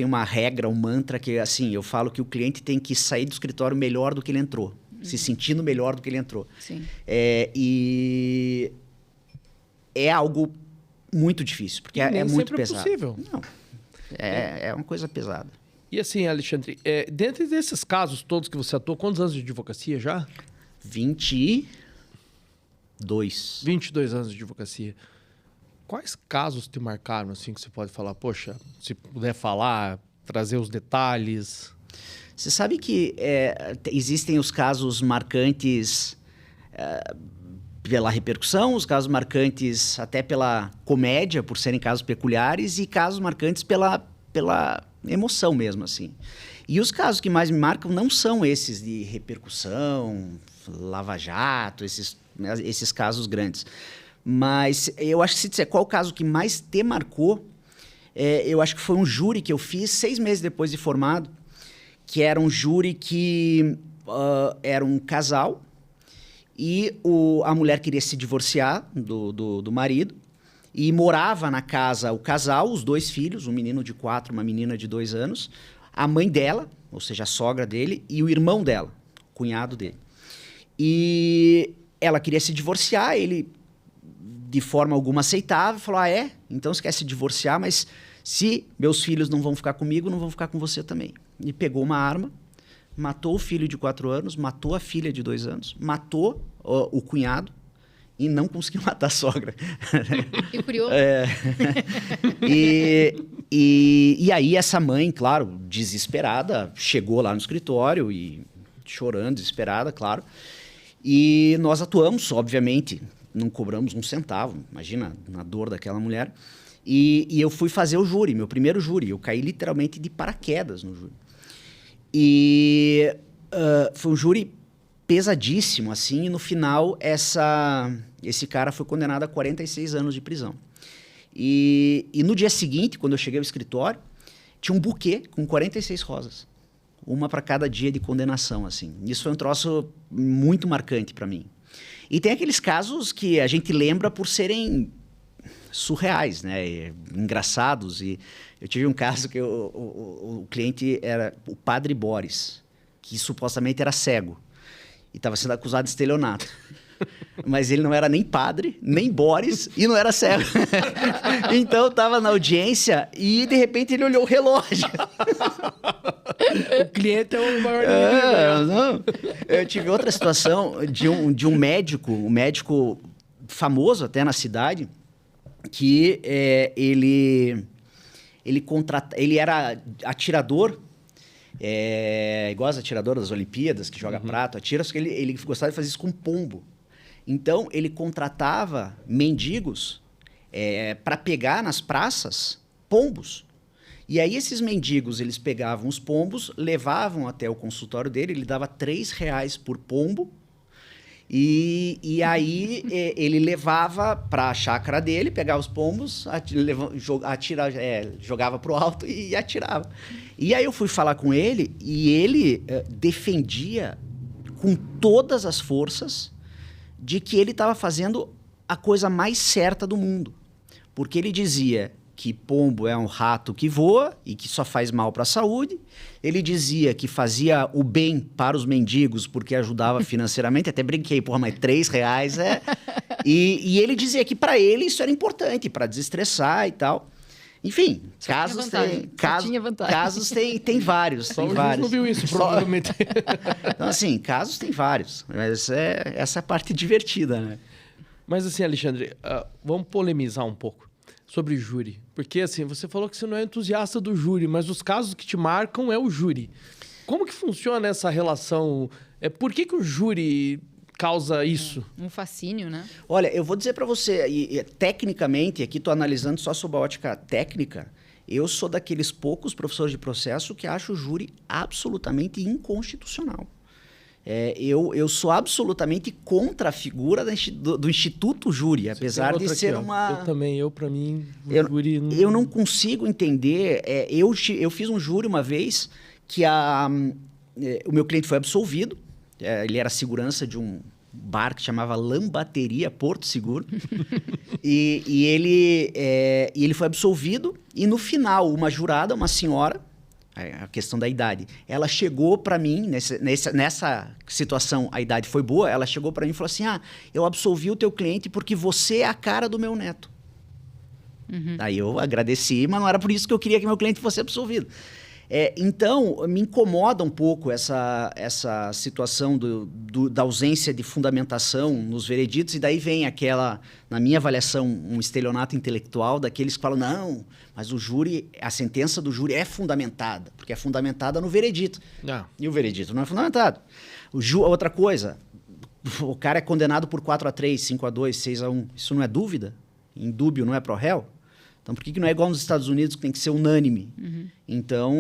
uma regra, um mantra que, assim, eu falo que o cliente tem que sair do escritório melhor do que ele entrou, se sentindo melhor do que ele entrou. Sim. E é algo muito difícil, porque é muito pesado. Possível. Não, é uma coisa pesada. E assim, Alexandre, dentro desses casos todos que você atuou, quantos anos de advocacia já? 22. 22 anos de advocacia. Quais casos te marcaram, assim, que você pode falar, poxa, se puder falar, trazer os detalhes? Você sabe que existem os casos marcantes pela repercussão, os casos marcantes até pela comédia, por serem casos peculiares, e casos marcantes pela emoção mesmo, assim. E os casos que mais me marcam não são esses de repercussão, lava-jato, esses casos grandes. Mas eu acho que se disser qual o caso que mais te marcou, eu acho que foi um júri que eu fiz 6 meses depois de formado, que era um júri que era um casal e a mulher queria se divorciar do marido e morava na casa o casal, os 2 filhos, um menino de 4, uma menina de 2 anos, a mãe dela, ou seja, a sogra dele, e o irmão dela, o cunhado dele. E ela queria se divorciar, ele... de forma alguma aceitável, falou, então você quer se divorciar, mas se meus filhos não vão ficar comigo, não vão ficar com você também. E pegou uma arma, matou o filho de 4 anos, matou a filha de 2 anos, matou o cunhado e não conseguiu matar a sogra. Que curioso. E aí essa mãe, claro, desesperada, chegou lá no escritório e chorando, desesperada, claro. E nós atuamos, obviamente... Não cobramos um centavo, imagina a dor daquela mulher. E eu fui fazer o júri, meu primeiro júri. Eu caí literalmente de paraquedas no júri. E foi um júri pesadíssimo, assim. E no final, esse cara foi condenado a 46 anos de prisão. E no dia seguinte, quando eu cheguei ao escritório, tinha um buquê com 46 rosas. Uma para cada dia de condenação, assim. Isso foi um troço muito marcante para mim. E tem aqueles casos que a gente lembra por serem surreais, né? Engraçados. E eu tive um caso que o cliente era o Padre Boris, que supostamente era cego e estava sendo acusado de estelionato. Mas ele não era nem padre, nem Boris e não era cego. Então eu estava na audiência e de repente ele olhou o relógio. O cliente é o maior não. Eu tive outra situação de um médico famoso até na cidade, que ele era atirador, igual as atiradoras das Olimpíadas, que joga prato, atira, só que ele gostava de fazer isso com pombo. Então, ele contratava mendigos para pegar nas praças pombos. E aí, esses mendigos, eles pegavam os pombos, levavam até o consultório dele, ele dava R$3 por pombo, e aí ele levava para a chácara dele, pegava os pombos, jogava para o alto e atirava. E aí eu fui falar com ele, e ele defendia com todas as forças de que ele estava fazendo a coisa mais certa do mundo. Porque ele dizia que pombo é um rato que voa e que só faz mal para a saúde. Ele dizia que fazia o bem para os mendigos porque ajudava financeiramente. Até brinquei, porra, mas R$3 é... E ele dizia que para ele isso era importante, para desestressar e tal. Enfim, casos tem vários. Só tem vários. Não viu isso, provavelmente. Então, assim, casos tem vários. Mas essa é a parte divertida, né? Mas assim, Alexandre, vamos polemizar um pouco sobre júri. Porque assim, você falou que você não é entusiasta do júri, mas os casos que te marcam é o júri. Como que funciona essa relação? Por que o júri causa isso? Um fascínio, né? Olha, eu vou dizer para você, tecnicamente, aqui estou analisando só sob a ótica técnica, eu sou daqueles poucos professores de processo que acho o júri absolutamente inconstitucional. Eu sou absolutamente contra a figura do Instituto Júri, apesar de ser aqui, uma... Eu também, para mim, o júri... Eu não consigo entender. Eu fiz um júri uma vez que o meu cliente foi absolvido. Ele era segurança de um bar que chamava Lambateria Porto Seguro. e ele foi absolvido. E no final, uma jurada, uma senhora, a questão da idade, ela chegou para mim, nessa situação, a idade foi boa, ela chegou para mim e falou assim, eu absolvi o teu cliente porque você é a cara do meu neto. Aí eu agradeci, mas não era por isso que eu queria que meu cliente fosse absolvido. Então, me incomoda um pouco essa situação da ausência de fundamentação nos vereditos, e daí vem na minha avaliação, um estelionato intelectual daqueles que falam, não, mas a sentença do júri é fundamentada, porque é fundamentada no veredito. Não. E o veredito não é fundamentado. Outra coisa, o cara é condenado por 4-3, 5-2, 6-1, isso não é dúvida? Indúbio não é pro réu? Então, por que não é igual nos Estados Unidos, que tem que ser unânime? Então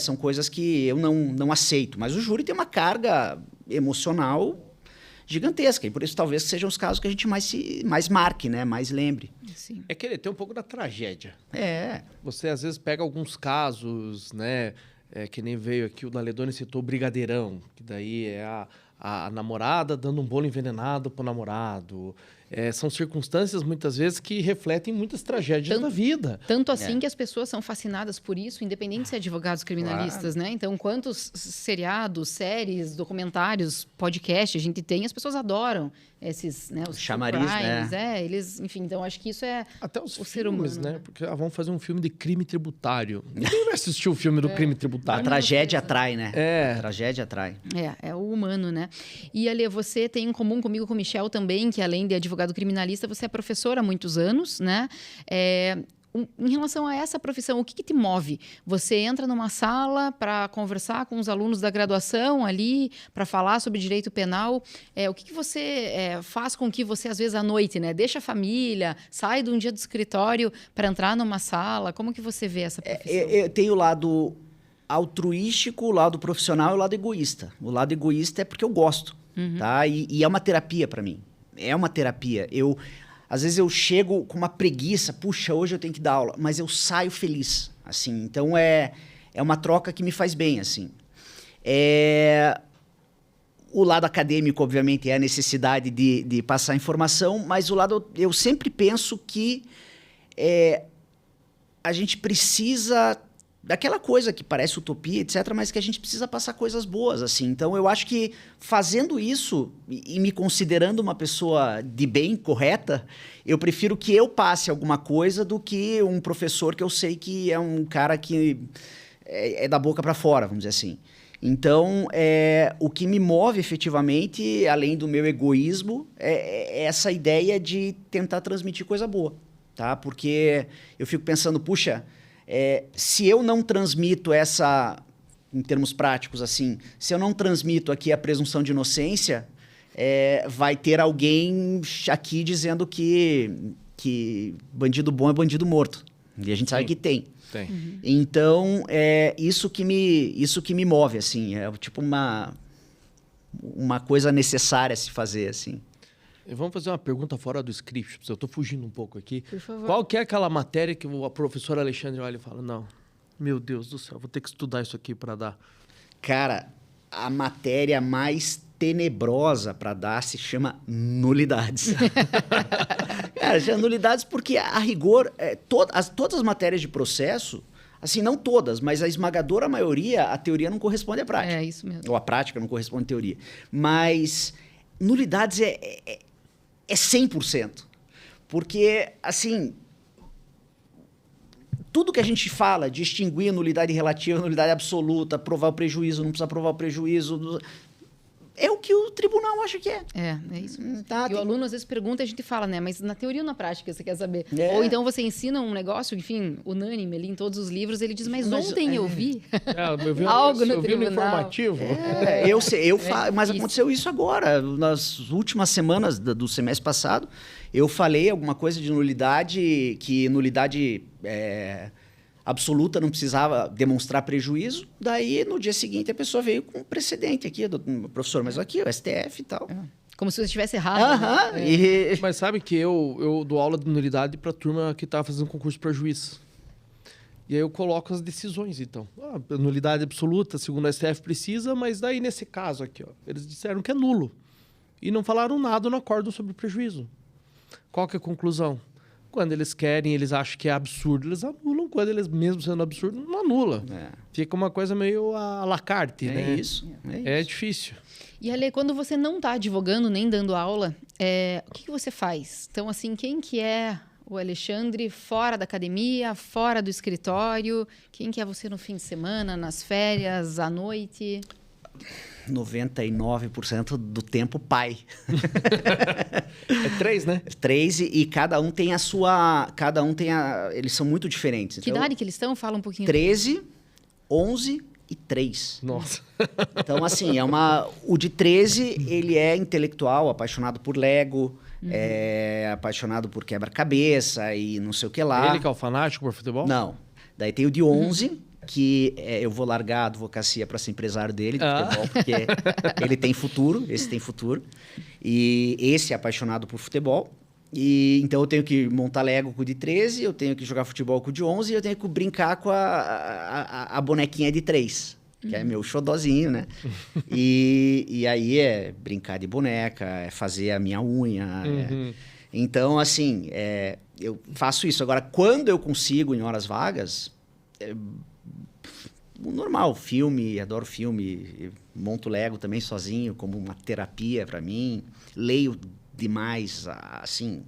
são coisas que eu não aceito. Mas o júri tem uma carga emocional gigantesca. E por isso, talvez, sejam os casos que a gente mais marque, né? Mais lembre. Sim. É que ele tem um pouco da tragédia. Você, às vezes, pega alguns casos, né? Que nem veio aqui, o Naledoni citou o Brigadeirão, que daí é a namorada dando um bolo envenenado pro namorado. São circunstâncias, muitas vezes, que refletem muitas tragédias da vida. Tanto assim que as pessoas são fascinadas por isso, independente de ser advogados criminalistas, né? Então, quantos seriados, séries, documentários, podcasts a gente tem, as pessoas adoram esses, né? Os chamariz, crimes, né? Eles, enfim, então acho que isso é até os ser humano, né? Porque vamos fazer um filme de crime tributário. Ninguém vai assistir o filme do crime tributário. A tragédia atrai, né? A tragédia atrai. É o humano, né? E, Ale, você tem em comum comigo, com o Michel também, que além de advogado criminalista, você é professora há muitos anos, né? Em relação a essa profissão, o que te move? Você entra numa sala para conversar com os alunos da graduação ali, para falar sobre direito penal. O que você faz com que você, às vezes, à noite, né, deixa a família, sai de um dia do escritório para entrar numa sala? Como que você vê essa profissão? Eu tenho o lado altruístico, o lado profissional e o lado egoísta. O lado egoísta é porque eu gosto, tá? E é uma terapia para mim. É uma terapia. às vezes eu chego com uma preguiça, puxa, hoje eu tenho que dar aula, mas eu saio feliz, assim. Então é uma troca que me faz bem, assim. O lado acadêmico, obviamente, é a necessidade de passar informação, mas o lado, eu sempre penso que a gente precisa daquela coisa que parece utopia, etc., mas que a gente precisa passar coisas boas, assim. Então, eu acho que fazendo isso e me considerando uma pessoa de bem, correta, eu prefiro que eu passe alguma coisa do que um professor que eu sei que é um cara que é da boca para fora, vamos dizer assim. Então, o que me move efetivamente, além do meu egoísmo, é essa ideia de tentar transmitir coisa boa, tá? Porque eu fico pensando, puxa, se eu não transmito essa, em termos práticos, assim, se eu não transmito aqui a presunção de inocência, vai ter alguém aqui dizendo que bandido bom é bandido morto. E a gente sabe que tem. Uhum. Então, isso que me move, assim, é tipo uma coisa necessária a se fazer, assim. Vamos fazer uma pergunta fora do script, eu estou fugindo um pouco aqui. Por favor. Qual que é aquela matéria que o professor Alexandre olha e fala, não, meu Deus do céu, vou ter que estudar isso aqui para dar? Cara, a matéria mais tenebrosa para dar se chama nulidades. Cara, chama nulidades porque, a rigor, todas as matérias de processo, assim, não todas, mas a esmagadora maioria, a teoria não corresponde à prática. É isso mesmo. Ou a prática não corresponde à teoria. Mas nulidades é 100%. Porque, assim, tudo que a gente fala, distinguir nulidade relativa, nulidade absoluta, provar o prejuízo, não precisa provar o prejuízo, é o que o tribunal acha que é. É isso mesmo. Tá, e o aluno às vezes pergunta e a gente fala, né? Mas na teoria ou na prática você quer saber? É. Ou então você ensina um negócio, enfim, unânime ali em todos os livros, ele diz, mas ontem eu vi Eu vi algo no eu vi tribunal. informativo. Eu sei, mas isso. aconteceu isso agora. Nas últimas semanas do semestre passado, eu falei alguma coisa de nulidade, que nulidade absoluta não precisava demonstrar prejuízo. Daí, no dia seguinte, a pessoa veio com um precedente aqui, do professor, mas aqui, o STF e tal. Como se você estivesse errado. Aham. Né? E... Mas sabe que eu dou aula de nulidade para a turma que está fazendo concurso para juiz. E aí eu coloco as decisões, então. Nulidade absoluta, segundo a STF precisa, mas daí nesse caso aqui, ó, eles disseram que é nulo. E não falaram nada no acórdão sobre o prejuízo. Qual que é a conclusão? Quando eles querem, eles acham que é absurdo, eles anulam. Quando eles, mesmo sendo absurdo, não anula. Fica uma coisa meio à la carte, né? Isso. É difícil. E, Ale, quando você não está advogando nem dando aula, o que você faz? Então, assim, quem que é o Alexandre fora da academia, fora do escritório? Quem que é você no fim de semana, nas férias, à noite? 99% do tempo pai. É 3, né? 3 e cada um tem a sua... eles são muito diferentes. Que idade que eles estão? Fala um pouquinho. 13, 11 e 3. Nossa. Então, assim, o de 13, ele é intelectual, apaixonado por Lego, apaixonado por quebra-cabeça e não sei o que lá. Ele que é o fanático por futebol? Não. Daí tem o de 11... que eu vou largar a advocacia para ser empresário dele, de futebol, porque ele tem futuro, esse tem futuro. E esse é apaixonado por futebol. E então eu tenho que montar Lego com o de 13, eu tenho que jogar futebol com o de 11 e eu tenho que brincar com a bonequinha de 3, que é meu xodozinho, né? E aí é brincar de boneca, é fazer a minha unha. Então, assim, eu faço isso. Agora, quando eu consigo, em horas vagas... normal, filme, adoro filme, monto Lego também sozinho, como uma terapia para mim, leio demais, assim,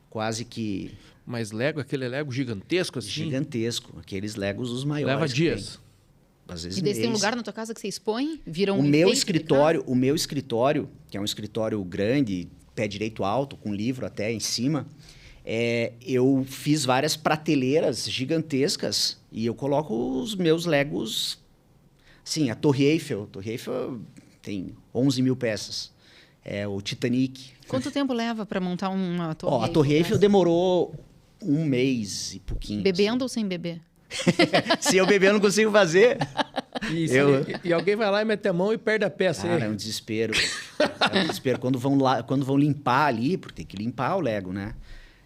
quase que... Mas Lego, aquele Lego gigantesco assim? Gigantesco, aqueles Legos os maiores. Leva dias. Às vezes E daí tem um lugar na tua casa que você expõe? Vira um o meu escritório, que é um escritório grande, pé direito alto, com livro até em cima... eu fiz várias prateleiras gigantescas e eu coloco os meus Legos... Sim, a Torre Eiffel tem 11 mil peças. O Titanic. Quanto tempo leva para montar uma Torre Eiffel? A Torre Eiffel demorou 1 mês e pouquinho. Bebendo assim. ou sem beber? Se eu beber, eu não consigo fazer. E alguém vai lá e mete a mão e perde a peça. Cara, é um desespero. É um desespero. Quando vão limpar ali, porque tem que limpar o Lego, né?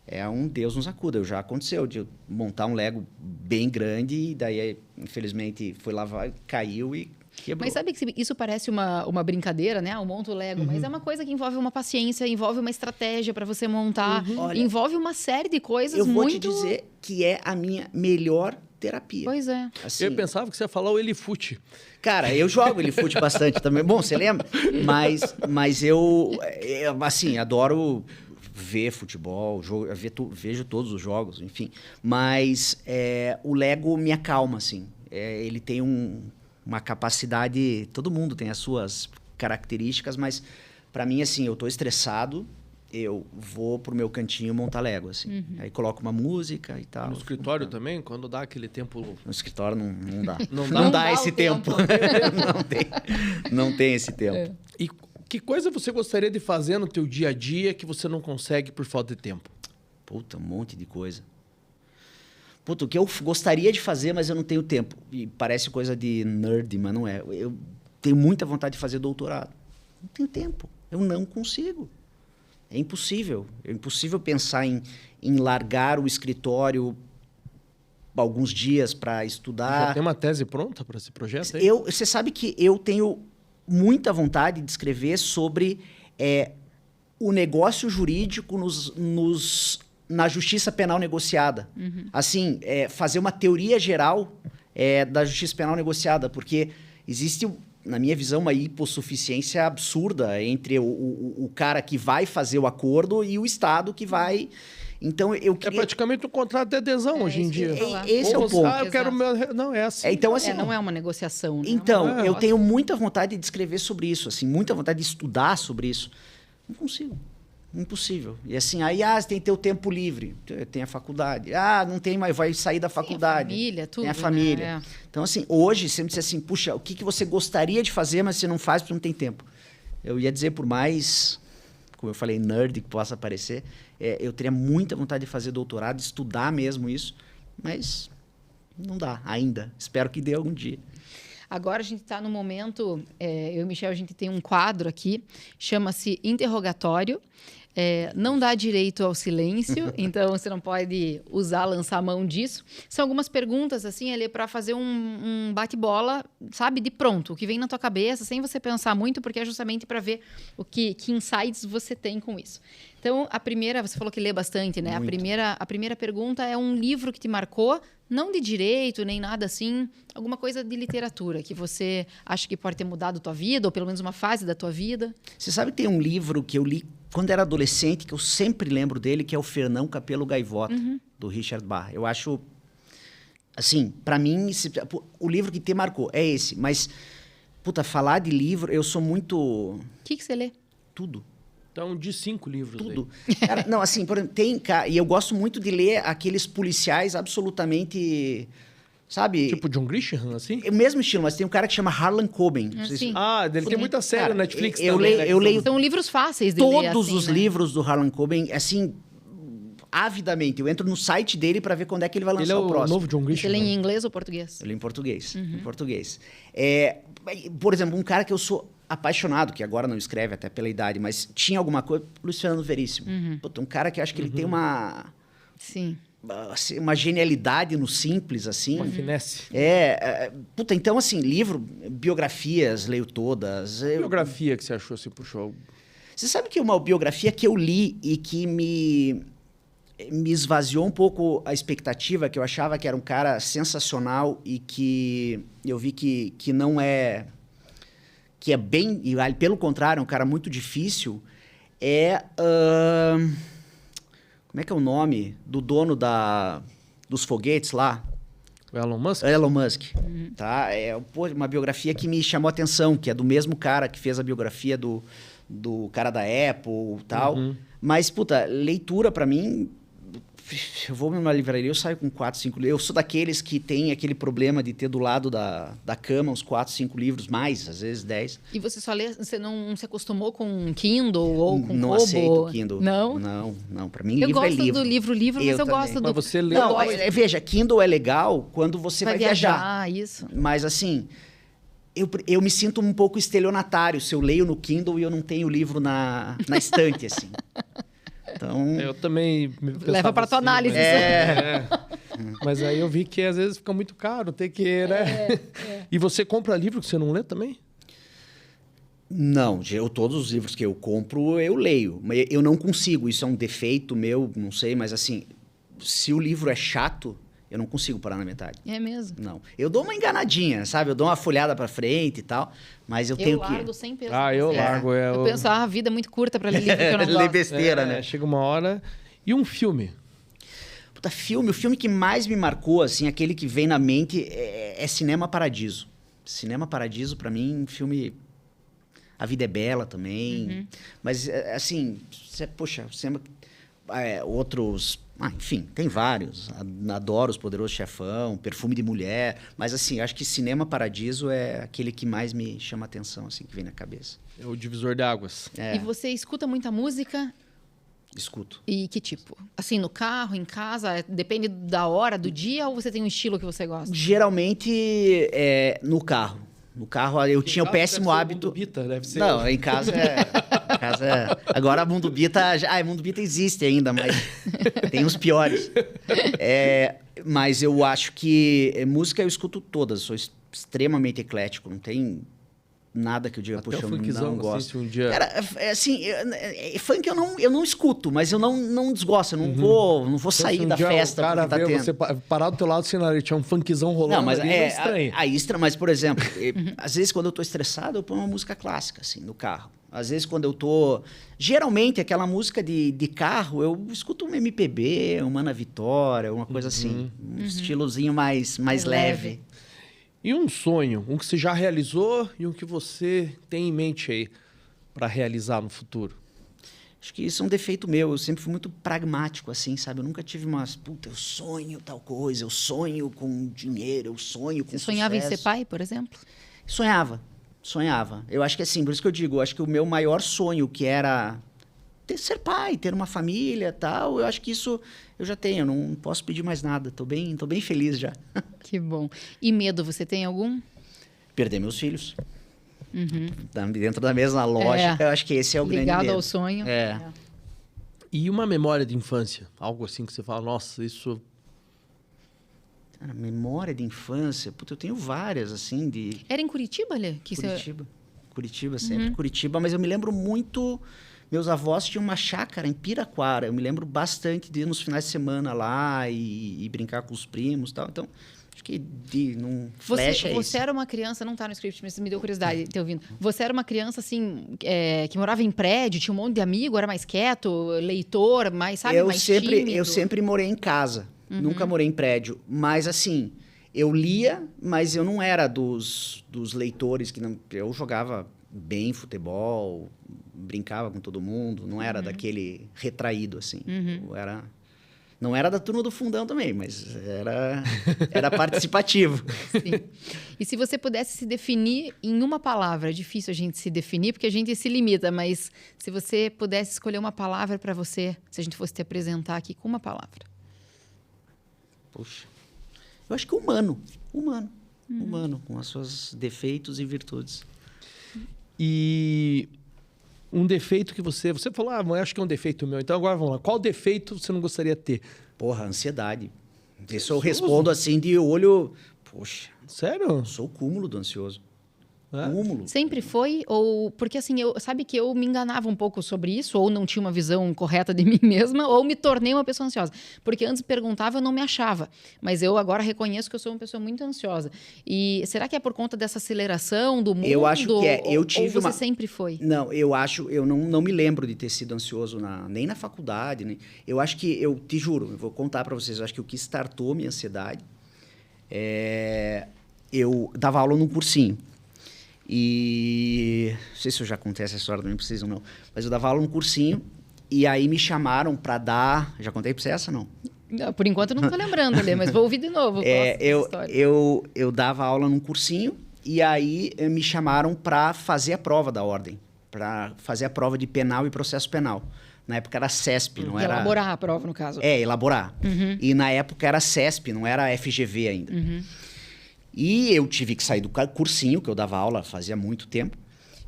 É um Deus nos acuda. Já aconteceu de eu montar um Lego bem grande e daí, infelizmente, foi lavar, caiu e quebrou. Mas sabe que isso parece uma brincadeira, né? Eu monto o Lego, mas é uma coisa que envolve uma paciência, envolve uma estratégia para você montar, Olha, envolve uma série de coisas eu vou muito... te dizer que é a minha melhor terapia. Pois é. Assim, Eu pensava que você ia falar o Elifute. cara, eu jogo ele fute bastante também. Bom, você lembra? Mas eu assim, adoro ver futebol, vejo todos os jogos, enfim. Mas o Lego me acalma, assim. Ele tem uma capacidade... Todo mundo tem as suas características, mas para mim, assim, eu tô estressado, eu vou pro meu cantinho montar Lego, assim. Aí coloco uma música e tal. No escritório também, quando dá aquele tempo... No escritório não dá. Não dá dá esse o tempo. não tem esse tempo. É. E que coisa você gostaria de fazer no teu dia a dia que você não consegue por falta de tempo? Puta, um monte de coisa. Puta, o que eu gostaria de fazer, mas eu não tenho tempo. E parece coisa de nerd, mas não é. Eu tenho muita vontade de fazer doutorado. Não tenho tempo. Eu não consigo. É impossível. É impossível pensar em largar o escritório alguns dias para estudar. Já tem uma tese pronta para esse projeto aí? Você sabe que eu tenho muita vontade de escrever sobre o negócio jurídico na justiça penal negociada. Assim, fazer uma teoria geral da justiça penal negociada, porque existe, na minha visão, uma hipossuficiência absurda entre o cara que vai fazer o acordo e o Estado que vai... Então, eu queria... É praticamente um contrato de adesão hoje em dia. Esse é o ponto. Eu quero... Não, é assim. Então, assim, não é uma negociação. Né? Então, eu tenho muita vontade de escrever sobre isso, assim, muita vontade de estudar sobre isso. Não consigo. Impossível. E assim, aí você tem que ter o tempo livre. Tem a faculdade. Não tem, mas vai sair da faculdade. Tem a família, tudo. Tem a família. Né? Então, assim, hoje, sempre dizer assim, puxa, o que você gostaria de fazer, mas você não faz porque não tem tempo. Eu ia dizer, por mais, como eu falei, nerd que possa parecer, eu teria muita vontade de fazer doutorado, de estudar mesmo isso, mas não dá ainda. Espero que dê algum dia. Agora a gente está no momento, eu e o Michel, a gente tem um quadro aqui, chama-se Interrogatório. Não dá direito ao silêncio, então você não pode lançar a mão disso. São algumas perguntas, assim, ali para fazer um bate-bola, sabe, de pronto, o que vem na tua cabeça, sem você pensar muito, porque é justamente para ver que insights você tem com isso. Então, a primeira, você falou que lê bastante, né? A primeira pergunta é um livro que te marcou, não de direito, nem nada assim, alguma coisa de literatura que você acha que pode ter mudado a tua vida, ou pelo menos uma fase da tua vida. Você sabe que tem um livro que eu li quando era adolescente, que eu sempre lembro dele, que é o Fernão Capelo Gaivota, do Richard Bach. Eu acho, assim, para mim, o livro que te marcou é esse. Mas, puta, falar de livro, eu sou muito... O que você lê? Tudo. Então, de 5 livros. Tudo. Cara, não, assim, por exemplo, e eu gosto muito de ler aqueles policiais absolutamente... Sabe? Tipo John Grisham, assim? É o mesmo estilo, mas tem um cara que chama Harlan Coben. Sim. Ele tem muita série na Netflix eu também. Eu leio São livros fáceis de ler, todos assim, os né? livros do Harlan Coben, assim, avidamente. Eu entro no site dele para ver quando é que ele vai lançar o próximo. Ele é o novo John Grisham. Você lê em inglês ou português? Eu leio em português. Em português. Por exemplo, um cara que eu sou apaixonado, que agora não escreve até pela idade, mas tinha alguma coisa... Luiz Fernando Veríssimo. Puta, um cara que eu acho que ele tem uma... Sim. Assim, uma genialidade no simples, assim. Uma finesse. Puta, então, assim, livro, biografias, leio todas. Que biografia que você achou, assim, puxou? Você sabe que uma biografia que eu li e que me esvaziou um pouco a expectativa, que eu achava que era um cara sensacional e que eu vi que não é... que é bem... e pelo contrário, é um cara muito difícil, como é que é o nome do dono dos foguetes lá? O Elon Musk? Elon Musk. Tá? Uma biografia que me chamou a atenção, que é do mesmo cara que fez a biografia do cara da Apple e tal. Mas, puta, leitura pra mim eu vou numa livraria, eu saio com 4, 5 livros. Eu sou daqueles que tem aquele problema de ter do lado da cama uns 4, 5 livros, mais, às vezes 10. E você só lê, você não se acostumou com Kindle ou com Não Kobo? aceito Kindle. Não? Não. Para mim, Eu livro é gosto livro. do livro, mas eu gosto do... Mas você lê... Não, veja, Kindle é legal quando você vai viajar. Isso. Mas, assim, eu me sinto um pouco estelionatário se eu leio no Kindle e eu não tenho o livro na estante, assim. Então... Eu também... Leva para tua análise. Mas aí eu vi que às vezes fica muito caro ter que, né? E você compra livro que você não lê também? Não, todos os livros que eu compro, eu leio. Eu não consigo, isso é um defeito meu, não sei, mas assim, se o livro é chato, eu não consigo parar na metade. É mesmo? Não. Eu dou uma enganadinha, sabe? Eu dou uma folhada pra frente e tal, mas eu tenho que... Eu largo sem pensar. Eu largo. Eu penso, a vida é muito curta pra ler livro que eu não gosto. Ler besteira, né? Chega uma hora... E um filme? Puta, o filme que mais me marcou, assim, aquele que vem na mente, é Cinema Paradiso. Cinema Paradiso, pra mim, filme... A Vida é Bela também. Mas, assim, poxa, outros... enfim, tem vários. Adoro Os Poderosos Chefão, Perfume de Mulher. Mas, assim, acho que Cinema Paradiso é aquele que mais me chama a atenção, assim, que vem na cabeça. É o divisor de águas. E você escuta muita música? Escuto. E que tipo? Assim, no carro, em casa? Depende da hora, do dia? Ou você tem um estilo que você gosta? Geralmente, no carro. No carro, eu tinha o péssimo hábito... Mundo Bita, deve ser. Não, em casa Agora, Mundo Bita... Mundo Bita existe ainda, mas tem os piores. Mas eu acho que música eu escuto todas. Sou extremamente eclético. Não tem nada que eu diga, poxa, eu não gosto. Um dia... Cara, funk eu não escuto, mas eu não desgosto. Eu não vou sair da festa porque tá tendo. Você parar do teu lado, cenário, tinha um funkzão rolando. Não, mas estranho. Mas, por exemplo, às vezes quando eu tô estressado, eu ponho uma música clássica, assim, no carro. Às vezes quando eu tô... Geralmente, aquela música de carro, eu escuto um MPB, uma Ana Vitória, uma coisa assim. Um estilozinho mais leve. E um sonho? Um que você já realizou e um que você tem em mente aí para realizar no futuro? Acho que isso é um defeito meu. Eu sempre fui muito pragmático, assim, sabe? Eu nunca tive umas... Puta, eu sonho tal coisa, eu sonho com dinheiro, eu sonho com sucesso. Você sonhava em ser pai, por exemplo? Sonhava. Eu acho que assim, por isso que eu digo, eu acho que o meu maior sonho, que era ser pai, ter uma família e tal, eu acho que isso eu já tenho, eu não posso pedir mais nada. Tô bem feliz já. Que bom. E medo, você tem algum? Perder meus filhos. Dentro da mesma lógica, eu acho que esse é o grande medo. Ligado ao sonho. E uma memória de infância? Algo assim que você fala, nossa, isso... Cara, memória de infância, puta, eu tenho várias, assim, de... Era em Curitiba, Lê? Curitiba, sempre Curitiba, mas eu me lembro muito... Meus avós tinham uma chácara em Piraquara, eu me lembro bastante de ir nos finais de semana lá e brincar com os primos e tal, então... Acho que num flash você era uma criança, não tá no script, mas me deu curiosidade ter ouvindo. Você era uma criança, assim, que morava em prédio, tinha um monte de amigo, era mais quieto, leitor, mais tímido? Eu sempre morei em casa, nunca morei em prédio. Mas, assim, eu lia, mas eu não era dos leitores que não... Eu jogava bem futebol, brincava com todo mundo, não era daquele retraído, assim. Eu era... Não era da turma do fundão também, mas era participativo. Sim. E se você pudesse se definir em uma palavra, é difícil a gente se definir, porque a gente se limita, mas se você pudesse escolher uma palavra para você, se a gente fosse te apresentar aqui com uma palavra. Poxa, eu acho que humano, com os seus defeitos e virtudes. E... um defeito que você falou, eu acho que é um defeito meu. Então, agora vamos lá. Qual defeito você não gostaria de ter? Porra, ansiedade. Isso eu respondo assim de olho... Poxa. Sério? Eu sou o cúmulo do ansioso. Cúmulo. Sempre foi? Ou... Porque, assim, sabe que eu me enganava um pouco sobre isso, ou não tinha uma visão correta de mim mesma, ou me tornei uma pessoa ansiosa. Porque antes perguntava, eu não me achava. Mas eu agora reconheço que eu sou uma pessoa muito ansiosa. E será que é por conta dessa aceleração do mundo? Eu acho que é. Eu tive ou você sempre foi? Não, eu não me lembro de ter sido ansioso nem na faculdade. Eu acho que, eu te juro, eu vou contar para vocês, eu acho que o que startou minha ansiedade eu dava aula num cursinho. E não sei se eu já contei essa história, não preciso não. Mas eu dava aula num cursinho e aí me chamaram para dar... Já contei para você essa, não? Não, por enquanto eu não tô lembrando, Lê, mas vou ouvir de novo. Eu dava aula num cursinho e aí me chamaram para fazer a prova da ordem, para fazer a prova de penal e processo penal. Na época era CESP, não era... Elaborar a prova, no caso. Elaborar. E na época era CESP, não era FGV ainda. E eu tive que sair do cursinho, que eu dava aula fazia muito tempo,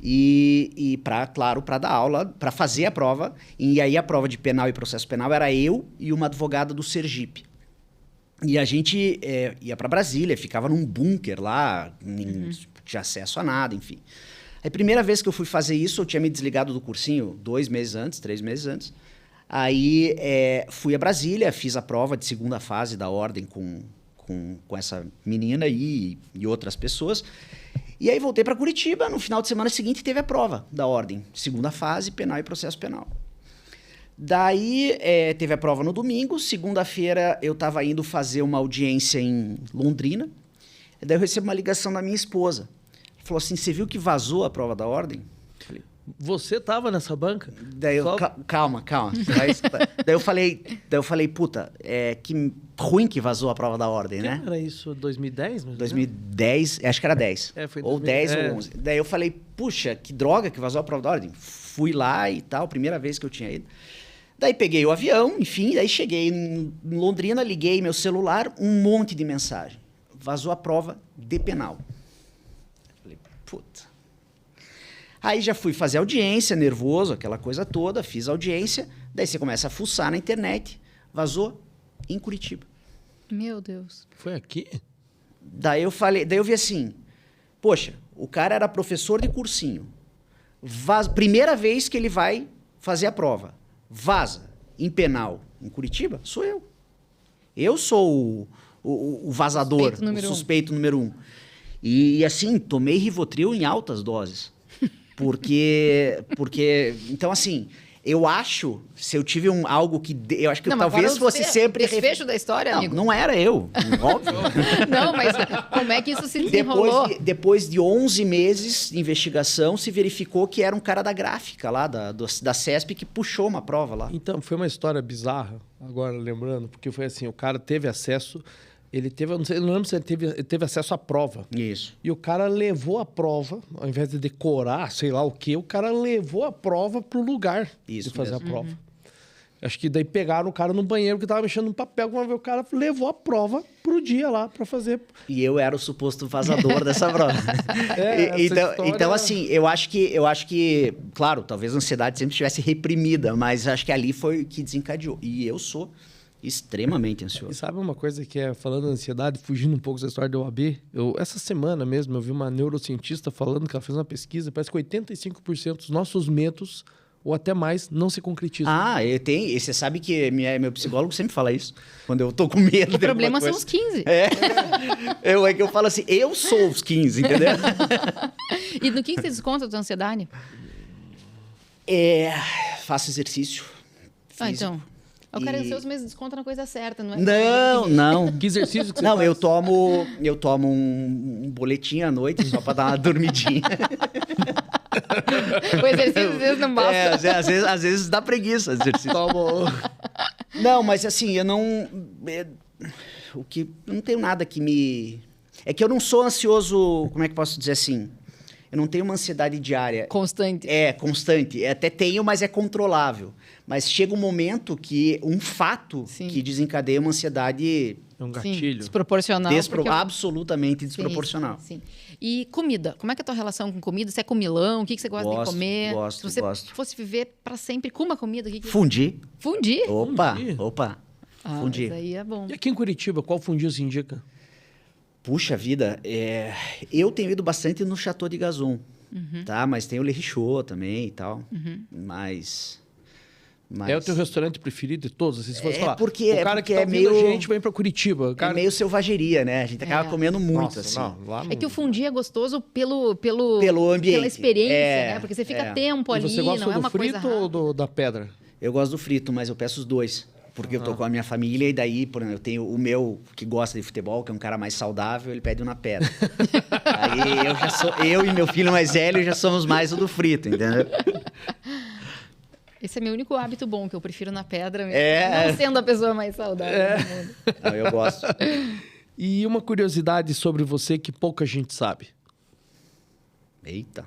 e para dar aula, para fazer a prova. E aí a prova de penal e processo penal era eu e uma advogada do Sergipe. E a gente ia para Brasília, ficava num bunker lá, não tinha acesso a nada, enfim. A primeira vez que eu fui fazer isso, eu tinha me desligado do cursinho 2 meses antes, 3 meses antes. Aí fui a Brasília, fiz a prova de segunda fase da ordem com essa menina e outras pessoas. E aí voltei para Curitiba, no final de semana seguinte teve a prova da ordem, segunda fase, penal e processo penal. Daí teve a prova no domingo, segunda-feira eu estava indo fazer uma audiência em Londrina, daí eu recebo uma ligação da minha esposa. Falou assim, você viu que vazou a prova da ordem? Falei, você tava nessa banca? Daí eu, calma. daí eu falei, puta, que ruim que vazou a prova da ordem, né? Era isso, 2010? 2010, acho que era 10. Foi ou 10 ou 11. Daí eu falei, puxa, que droga que vazou a prova da ordem. Fui lá e tal, primeira vez que eu tinha ido. Daí peguei o avião, enfim, daí cheguei em Londrina, liguei meu celular, um monte de mensagem. Vazou a prova de penal. Falei, puta. Aí já fui fazer audiência, nervoso, aquela coisa toda, fiz audiência, daí você começa a fuçar na internet, vazou em Curitiba. Meu Deus. Foi aqui? Daí eu vi assim, poxa, o cara era professor de cursinho, primeira vez que ele vai fazer a prova, vaza em penal em Curitiba, sou eu. Eu sou o vazador, o suspeito número 1. E assim, tomei Rivotril em altas doses. Porque então assim, eu acho, se eu tive algo que... Eu acho que não, talvez fosse sempre... Desfecho da história, não, amigo. Não era eu, óbvio. Não, mas como é que isso se desenrolou? Depois de 11 meses de investigação, se verificou que era um cara da gráfica lá, da CESP, que puxou uma prova lá. Então, foi uma história bizarra, agora lembrando, porque foi assim, o cara teve acesso... eu não lembro se ele teve acesso à prova. Isso. E o cara levou a prova, ao invés de decorar, sei lá o quê, o cara levou a prova pro lugar de fazer a prova. Acho que daí pegaram o cara no banheiro que tava mexendo no papel, quando o cara levou a prova pro dia lá para fazer. E eu era o suposto vazador dessa prova. Então, assim, eu acho que, claro, talvez a ansiedade sempre estivesse reprimida, mas acho que ali foi o que desencadeou. E eu sou extremamente ansioso. E sabe uma coisa que falando da ansiedade, fugindo um pouco da história da OAB, essa semana mesmo eu vi uma neurocientista falando que ela fez uma pesquisa, parece que 85% dos nossos medos, ou até mais, não se concretizam. E você sabe que meu psicólogo sempre fala isso, quando eu tô com medo. O problema são os 15. É que eu falo assim, eu sou os 15, entendeu? E no que você desconta a tua ansiedade? Faço exercício físico. Então... Eu quero os seus meses desconto na coisa certa, não é? Não. Que exercício que você faz? Não, eu tomo um boletim à noite só para dar uma dormidinha. O exercício às vezes não basta. Às vezes dá preguiça exercício. Não, mas assim, eu não... eu não tenho nada que me... É que eu não sou ansioso, como é que posso dizer assim? Eu não tenho uma ansiedade diária. Constante. Constante. Até tenho, mas é controlável. Mas chega um momento que um fato que desencadeia uma ansiedade... É um gatilho. Sim, desproporcional. Absolutamente desproporcional. Sim. E comida? Como é que é a tua relação com comida? Você é comilão? O que você gosta de comer? Gosto. Se você fosse viver para sempre com uma comida, o que Fundi. Fundi? Opa. Fundi. Mas aí é bom. E aqui em Curitiba, qual fundir se indica? Puxa vida, eu tenho ido bastante no Chateau de Gazon, tá? Mas tem o Le Richot também e tal, mas... É o teu restaurante preferido de todos? Assim, se fosse falar, porque o cara que tá meio... a gente vem pra Curitiba. Cara... É meio selvageria, né? A gente acaba comendo muito, assim. É que o fundi é gostoso pelo ambiente. Pela experiência, né? Porque você fica tempo ali, você gosta não é uma do frito coisa ou da pedra? Eu gosto do frito, mas eu peço os dois. Porque eu tô com a minha família e daí, por exemplo, eu tenho o meu que gosta de futebol, que é um cara mais saudável, ele pede na pedra. Aí eu e meu filho mais velho já somos mais o do frito, entendeu? Esse é meu único hábito bom, que eu prefiro na pedra mesmo. Não sendo a pessoa mais saudável do mundo. Não, eu gosto. E uma curiosidade sobre você que pouca gente sabe. Eita.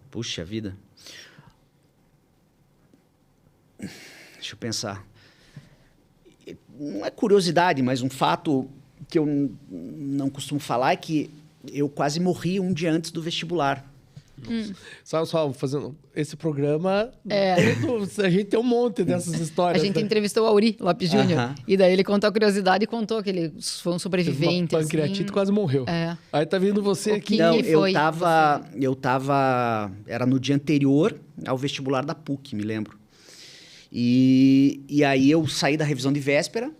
Puxa vida. Deixa eu pensar. Não é curiosidade, mas um fato que eu não costumo falar é que eu quase morri um dia antes do vestibular. Só fazendo esse programa, a gente tem um monte dessas histórias. A gente né? entrevistou o Auri Lopes Júnior. E daí ele contou a curiosidade e contou que ele foi um sobrevivente. Uma pancreatite quase morreu. Aí tá vindo você aqui. Não, eu tava... Era no dia anterior ao vestibular da PUC, me lembro. E aí eu saí da revisão de véspera.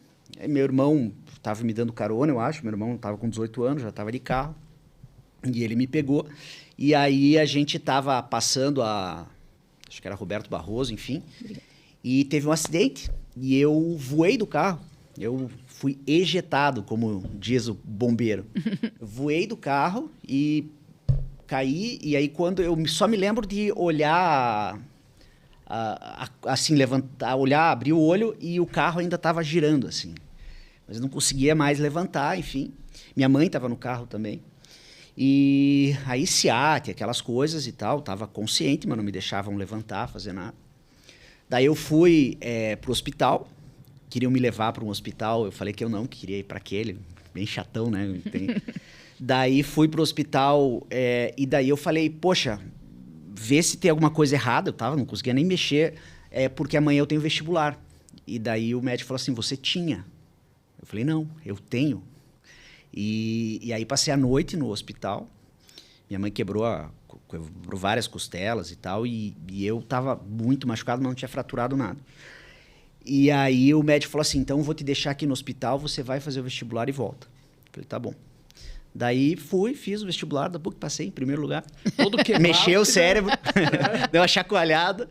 Meu irmão estava me dando carona, eu acho. Meu irmão estava com 18 anos, já estava de carro. E ele me pegou. E aí a gente estava passando acho que era Roberto Barroso, enfim. E teve um acidente. E eu voei do carro. Eu fui ejetado, como diz o bombeiro. Voei do carro e caí. E aí quando eu só me lembro de olhar... assim, levantar, olhar, abrir o olho e o carro ainda estava girando, assim. Mas eu não conseguia mais levantar, enfim. Minha mãe estava no carro também. E aí, ciática, aquelas coisas e tal. Estava consciente, mas não me deixavam levantar, fazer nada. Daí eu fui para o hospital. Queriam me levar para um hospital. Eu falei que eu não, que queria ir para aquele. Bem chatão, né? Daí fui para o hospital e daí eu falei, poxa... ver se tem alguma coisa errada. Não conseguia nem mexer, porque amanhã eu tenho vestibular. E daí o médico falou assim, você tinha? Eu falei, não, eu tenho. E aí passei a noite no hospital. Minha mãe quebrou várias costelas e tal, e eu estava muito machucado, mas não tinha fraturado nada. E aí o médico falou assim, então eu vou te deixar aqui no hospital, você vai fazer o vestibular e volta. Eu falei, tá bom. Daí fiz o vestibular da PUC, passei em primeiro lugar. Todo quebrado. Mexeu o cérebro, deu uma chacoalhada.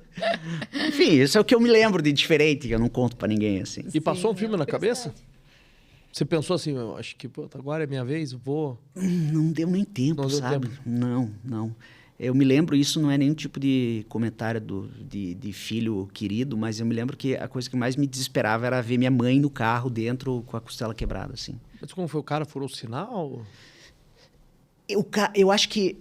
Enfim, isso é o que eu me lembro de diferente, que eu não conto pra ninguém, assim. E passou um filme na cabeça? Você pensou assim, eu acho que agora é minha vez, vou... Não deu nem tempo, não sabe? Deu tempo. Não. Eu me lembro, isso não é nenhum tipo de comentário de filho querido, mas eu me lembro que a coisa que mais me desesperava era ver minha mãe no carro dentro com a costela quebrada, assim. Mas como foi? O cara furou o sinal? Eu acho que...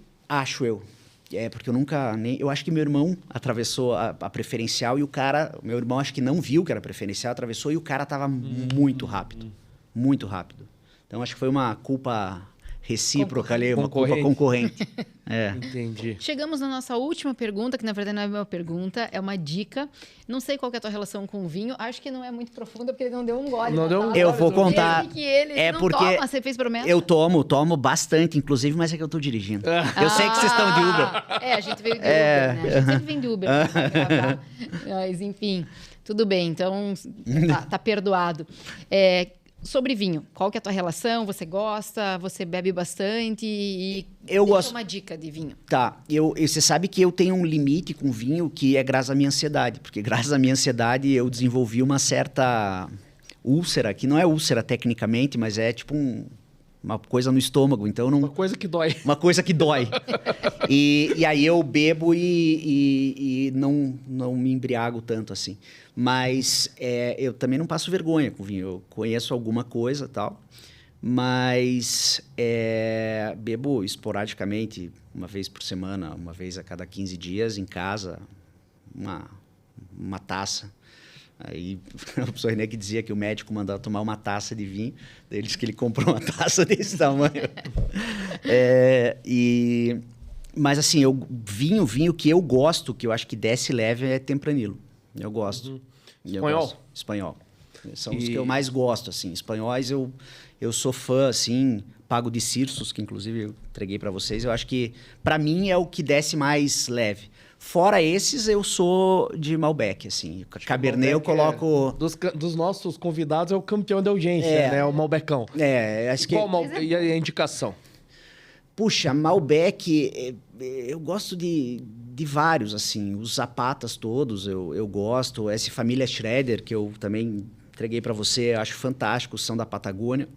porque eu nunca... eu acho que meu irmão atravessou a preferencial e o cara... Meu irmão acho que não viu que era preferencial, atravessou e o cara estava muito rápido. Muito rápido. Então, acho que foi uma culpa recíproca ali, uma culpa concorrente. Entendi. Chegamos na nossa última pergunta, que na verdade não é uma pergunta, é uma dica. Não sei qual que é a tua relação com o vinho. Acho que não é muito profunda, porque ele não deu um gole. Não deu um gole. Eu vou contar. Que ele não porque toma, você fez promessa? Eu tomo bastante, inclusive, mas é que eu tô dirigindo. Eu sei que vocês estão de Uber. A gente veio de Uber, né? A gente sempre vem de Uber pra gravar. Mas, enfim, tudo bem. Então, tá perdoado. Sobre vinho, qual que é a tua relação? Você gosta? Você bebe bastante? E eu gosto. Uma dica de vinho. Tá. Você sabe que eu tenho um limite com vinho que é graças à minha ansiedade. Porque graças à minha ansiedade eu desenvolvi uma certa úlcera, que não é úlcera tecnicamente, mas é tipo uma coisa no estômago. Então não... Uma coisa que dói. Uma coisa que dói. E aí eu bebo e não me embriago tanto assim. Mas eu também não passo vergonha com vinho. Eu conheço alguma coisa e tal. Mas bebo esporadicamente, uma vez por semana, uma vez a cada 15 dias, em casa, uma taça. Aí o professor René que dizia que o médico mandava tomar uma taça de vinho, daí ele disse que ele comprou uma taça desse tamanho. Mas assim, vinho que eu gosto, que eu acho que desce leve, é Tempranillo. Eu gosto. Espanhol? Espanhol. São os que eu mais gosto, assim. Espanhóis eu sou fã, assim, Pago de Cirsos, que inclusive eu entreguei para vocês. Eu acho que, para mim, é o que desce mais leve. Fora esses, eu sou de Malbec, assim. Cabernet eu coloco... Dos nossos convidados é o campeão da audiência, né? O Malbecão. Acho que... E a indicação? Puxa, Malbec, eu gosto de vários, assim. Os Zapatas todos eu gosto. Essa família Schroeder, que eu também entreguei para você, eu acho fantástico, são da Patagônia.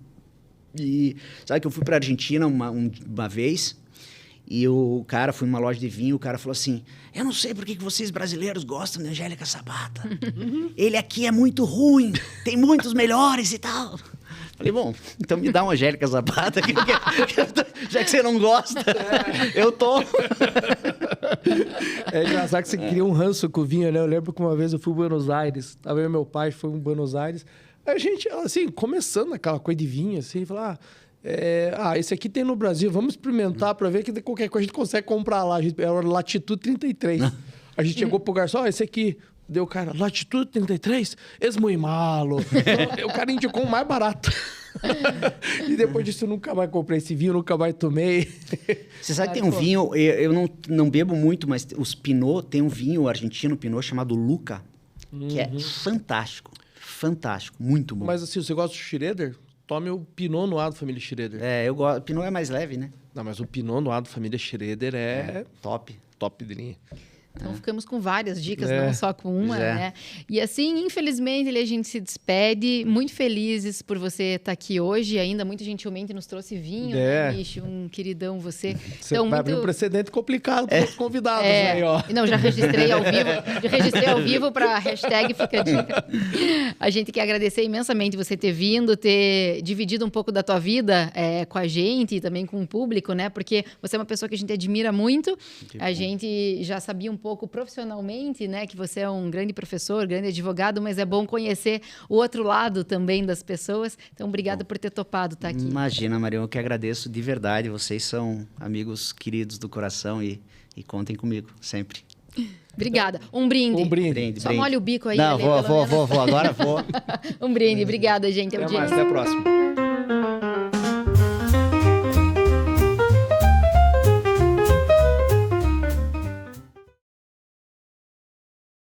E sabe que eu fui para a Argentina uma vez E o cara, fui numa loja de vinho, o cara falou assim, eu não sei por que vocês brasileiros gostam de Angélica Sabata. Ele aqui é muito ruim, tem muitos melhores e tal. Falei, bom, então me dá uma Angélica Sabata, já que você não gosta, eu tomo. É engraçado que você cria um ranço com o vinho, né? Eu lembro que uma vez eu fui em Buenos Aires, tava eu e meu pai, foi em Buenos Aires, a gente, assim, começando aquela coisa de vinho, assim, falar... esse aqui tem no Brasil, vamos experimentar para ver que qualquer coisa a gente consegue comprar lá. Era o Latitude 33. A gente chegou pro garçom, esse aqui. Deu o cara, Latitude 33? Es muy malo. Então, o cara indicou o mais barato. E depois disso eu nunca mais comprei esse vinho, nunca mais tomei. Você sabe que tem um vinho, eu não bebo muito, mas os Pinot, tem um vinho argentino Pinot chamado Luca, que é fantástico. Fantástico, muito bom. Mas assim, você gosta do Schroeder? Tome o Pinot Noir da família Schroeder. Eu gosto. Pinot é mais leve, né? Não, mas o Pinot Noir da família Schroeder é top. Top de linha. Então, ficamos com várias dicas, não só com uma, né? E assim, infelizmente, a gente se despede. Muito felizes por você estar aqui hoje. Ainda muito gentilmente nos trouxe vinho, né, Michi? Um queridão você. Você então, vai abrir um precedente complicado para os convidados aí, ó. Não, já registrei ao vivo para a hashtag Fica a Dica. A gente quer agradecer imensamente você ter vindo, ter dividido um pouco da tua vida com a gente e também com o público, né? Porque você é uma pessoa que a gente admira muito. A gente já sabia um pouco profissionalmente, né, que você é um grande professor, grande advogado, mas é bom conhecer o outro lado também das pessoas. Então, obrigada por ter topado estar aqui. Imagina, Marião, eu que agradeço de verdade. Vocês são amigos queridos do coração e contem comigo sempre. Obrigada. Um brinde. Um brinde. Só molha o bico aí. Não, vou. Agora vou. Um brinde. Obrigada, gente. Até mais. Até a próxima.